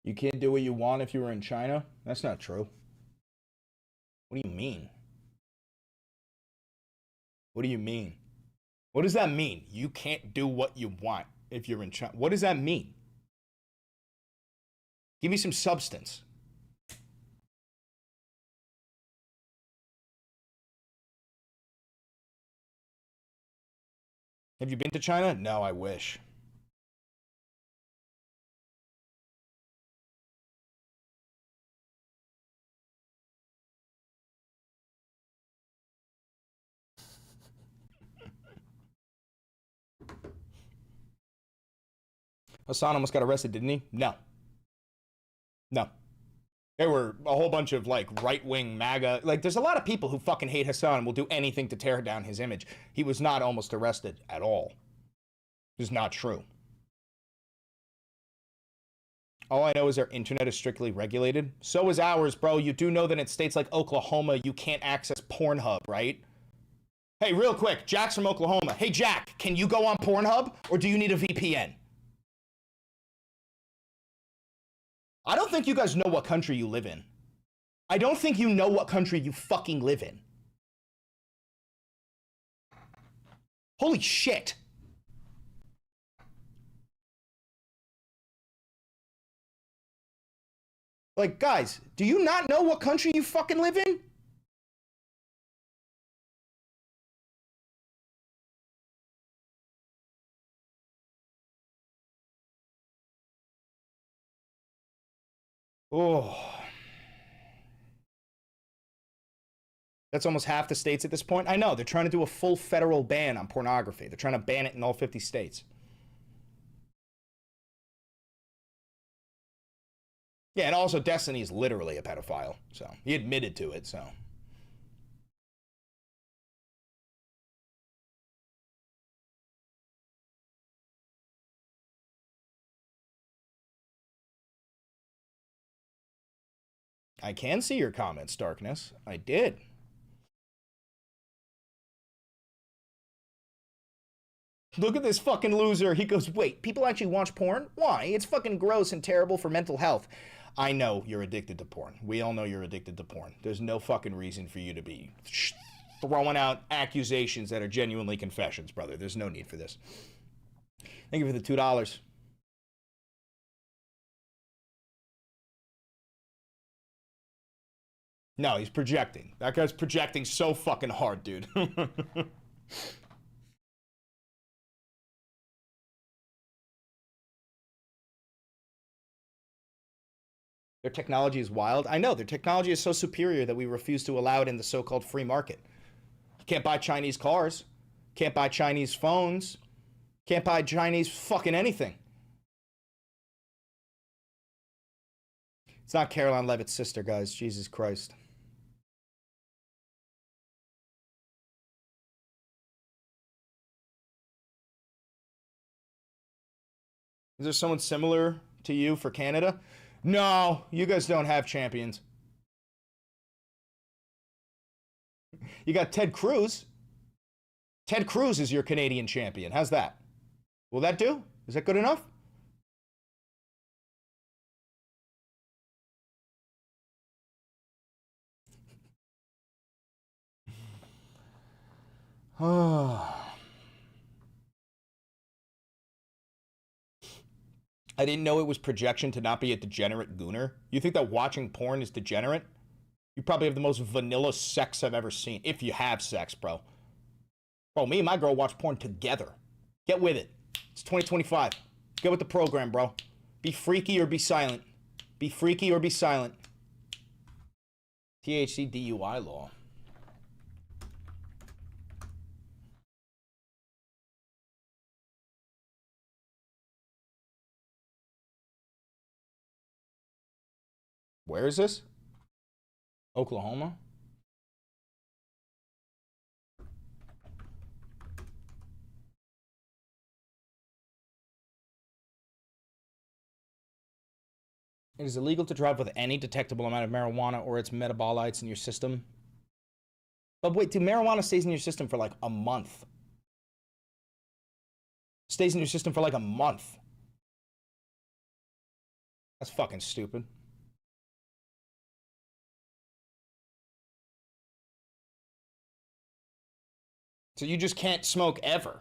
You can't do what you want if you were in China? That's not true. What do you mean? What do you mean? What does that mean? You can't do what you want if you're in China. What does that mean? Give me some substance. Have you been to China? No, I wish. Hassan almost got arrested, didn't he? No. No. There were a whole bunch of, like, right-wing MAGA. Like, there's a lot of people who fucking hate Hassan and will do anything to tear down his image. He was not almost arrested at all. It's not true. All I know is their internet is strictly regulated. So is ours, bro. You do know that in states like Oklahoma, you can't access Pornhub, right? Hey, real quick, Jack's from Oklahoma. Hey, Jack, can you go on Pornhub, or do you need a VPN? I don't think you guys know what country you live in. I don't think you know what country you fucking live in. Holy shit. Like, guys, do you not know what country you fucking live in? Oh. That's almost half the states at this point. I know, they're trying to do a full federal ban on pornography. They're trying to ban it in all 50 states. Yeah, and also Destiny is literally a pedophile, so he admitted to it, so. I can see your comments, Darkness. I did. Look at this fucking loser. He goes, wait, people actually watch porn? Why? It's fucking gross and terrible for mental health. I know you're addicted to porn. We all know you're addicted to porn. There's no fucking reason for you to be throwing out accusations that are genuinely confessions, brother. There's no need for this. Thank you for the $2. No, he's projecting. That guy's projecting so fucking hard, dude. Their technology is wild. I know, their technology is so superior that we refuse to allow it in the so-called free market. You can't buy Chinese cars. Can't buy Chinese phones. Can't buy Chinese fucking anything. It's not Caroline Levitt's sister, guys. Jesus Christ. Is there someone similar to you for Canada? No, you guys don't have champions. You got Ted Cruz. Ted Cruz is your Canadian champion. How's that? Will that do? Is that good enough? I didn't know it was projection to not be a degenerate gooner. You think that watching porn is degenerate? You probably have the most vanilla sex I've ever seen. If you have sex, bro. Bro, me and my girl watch porn together. Get with it. It's 2025. Get with the program, bro. Be freaky or be silent. Be freaky or be silent. THC DUI law. Where is this? Oklahoma? It is illegal to drive with any detectable amount of marijuana or its metabolites in your system. But wait, dude, marijuana stays in your system for like a month. Stays in your system for like a month. That's fucking stupid. So you just can't smoke ever.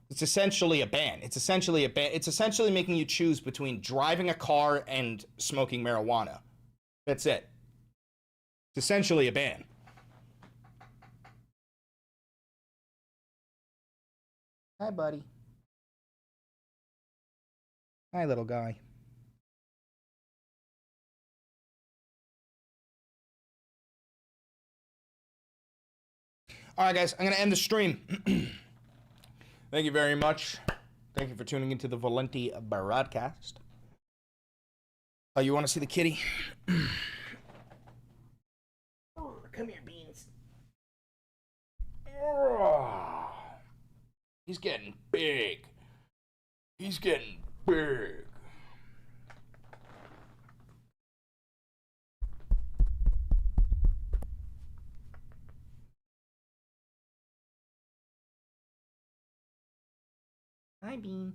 It's essentially a ban. It's essentially a ban. It's essentially making you choose between driving a car and smoking marijuana. That's it. It's essentially a ban. Hi, buddy. Hi, little guy. All right, guys, I'm going to end the stream. Thank you very much. Thank you for tuning into the Valenti broadcast. Oh, you want to see the kitty? Oh, come here, Beans. Oh, he's getting big. He's getting big. Hi, Bean.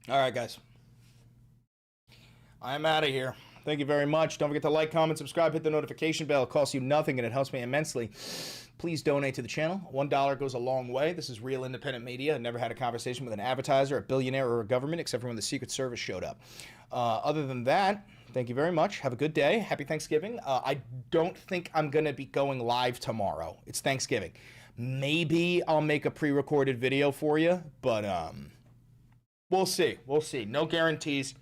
All right, guys. I'm out of here. Thank you very much. Don't forget to like, comment, subscribe, hit the notification bell. It costs you nothing and it helps me immensely. Please donate to the channel. $1 goes a long way. This is real independent media. I never had a conversation with an advertiser, a billionaire, or a government, except for when the Secret Service showed up. Other than that, thank you very much. Have a good day. Happy Thanksgiving. I don't think I'm going to be going live tomorrow. It's Thanksgiving. Maybe I'll make a pre-recorded video for you, but we'll see. We'll see. No guarantees.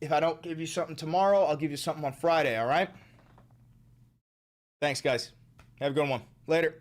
If I don't give you something tomorrow, I'll give you something on Friday, all right? Thanks, guys. Have a good one. Later.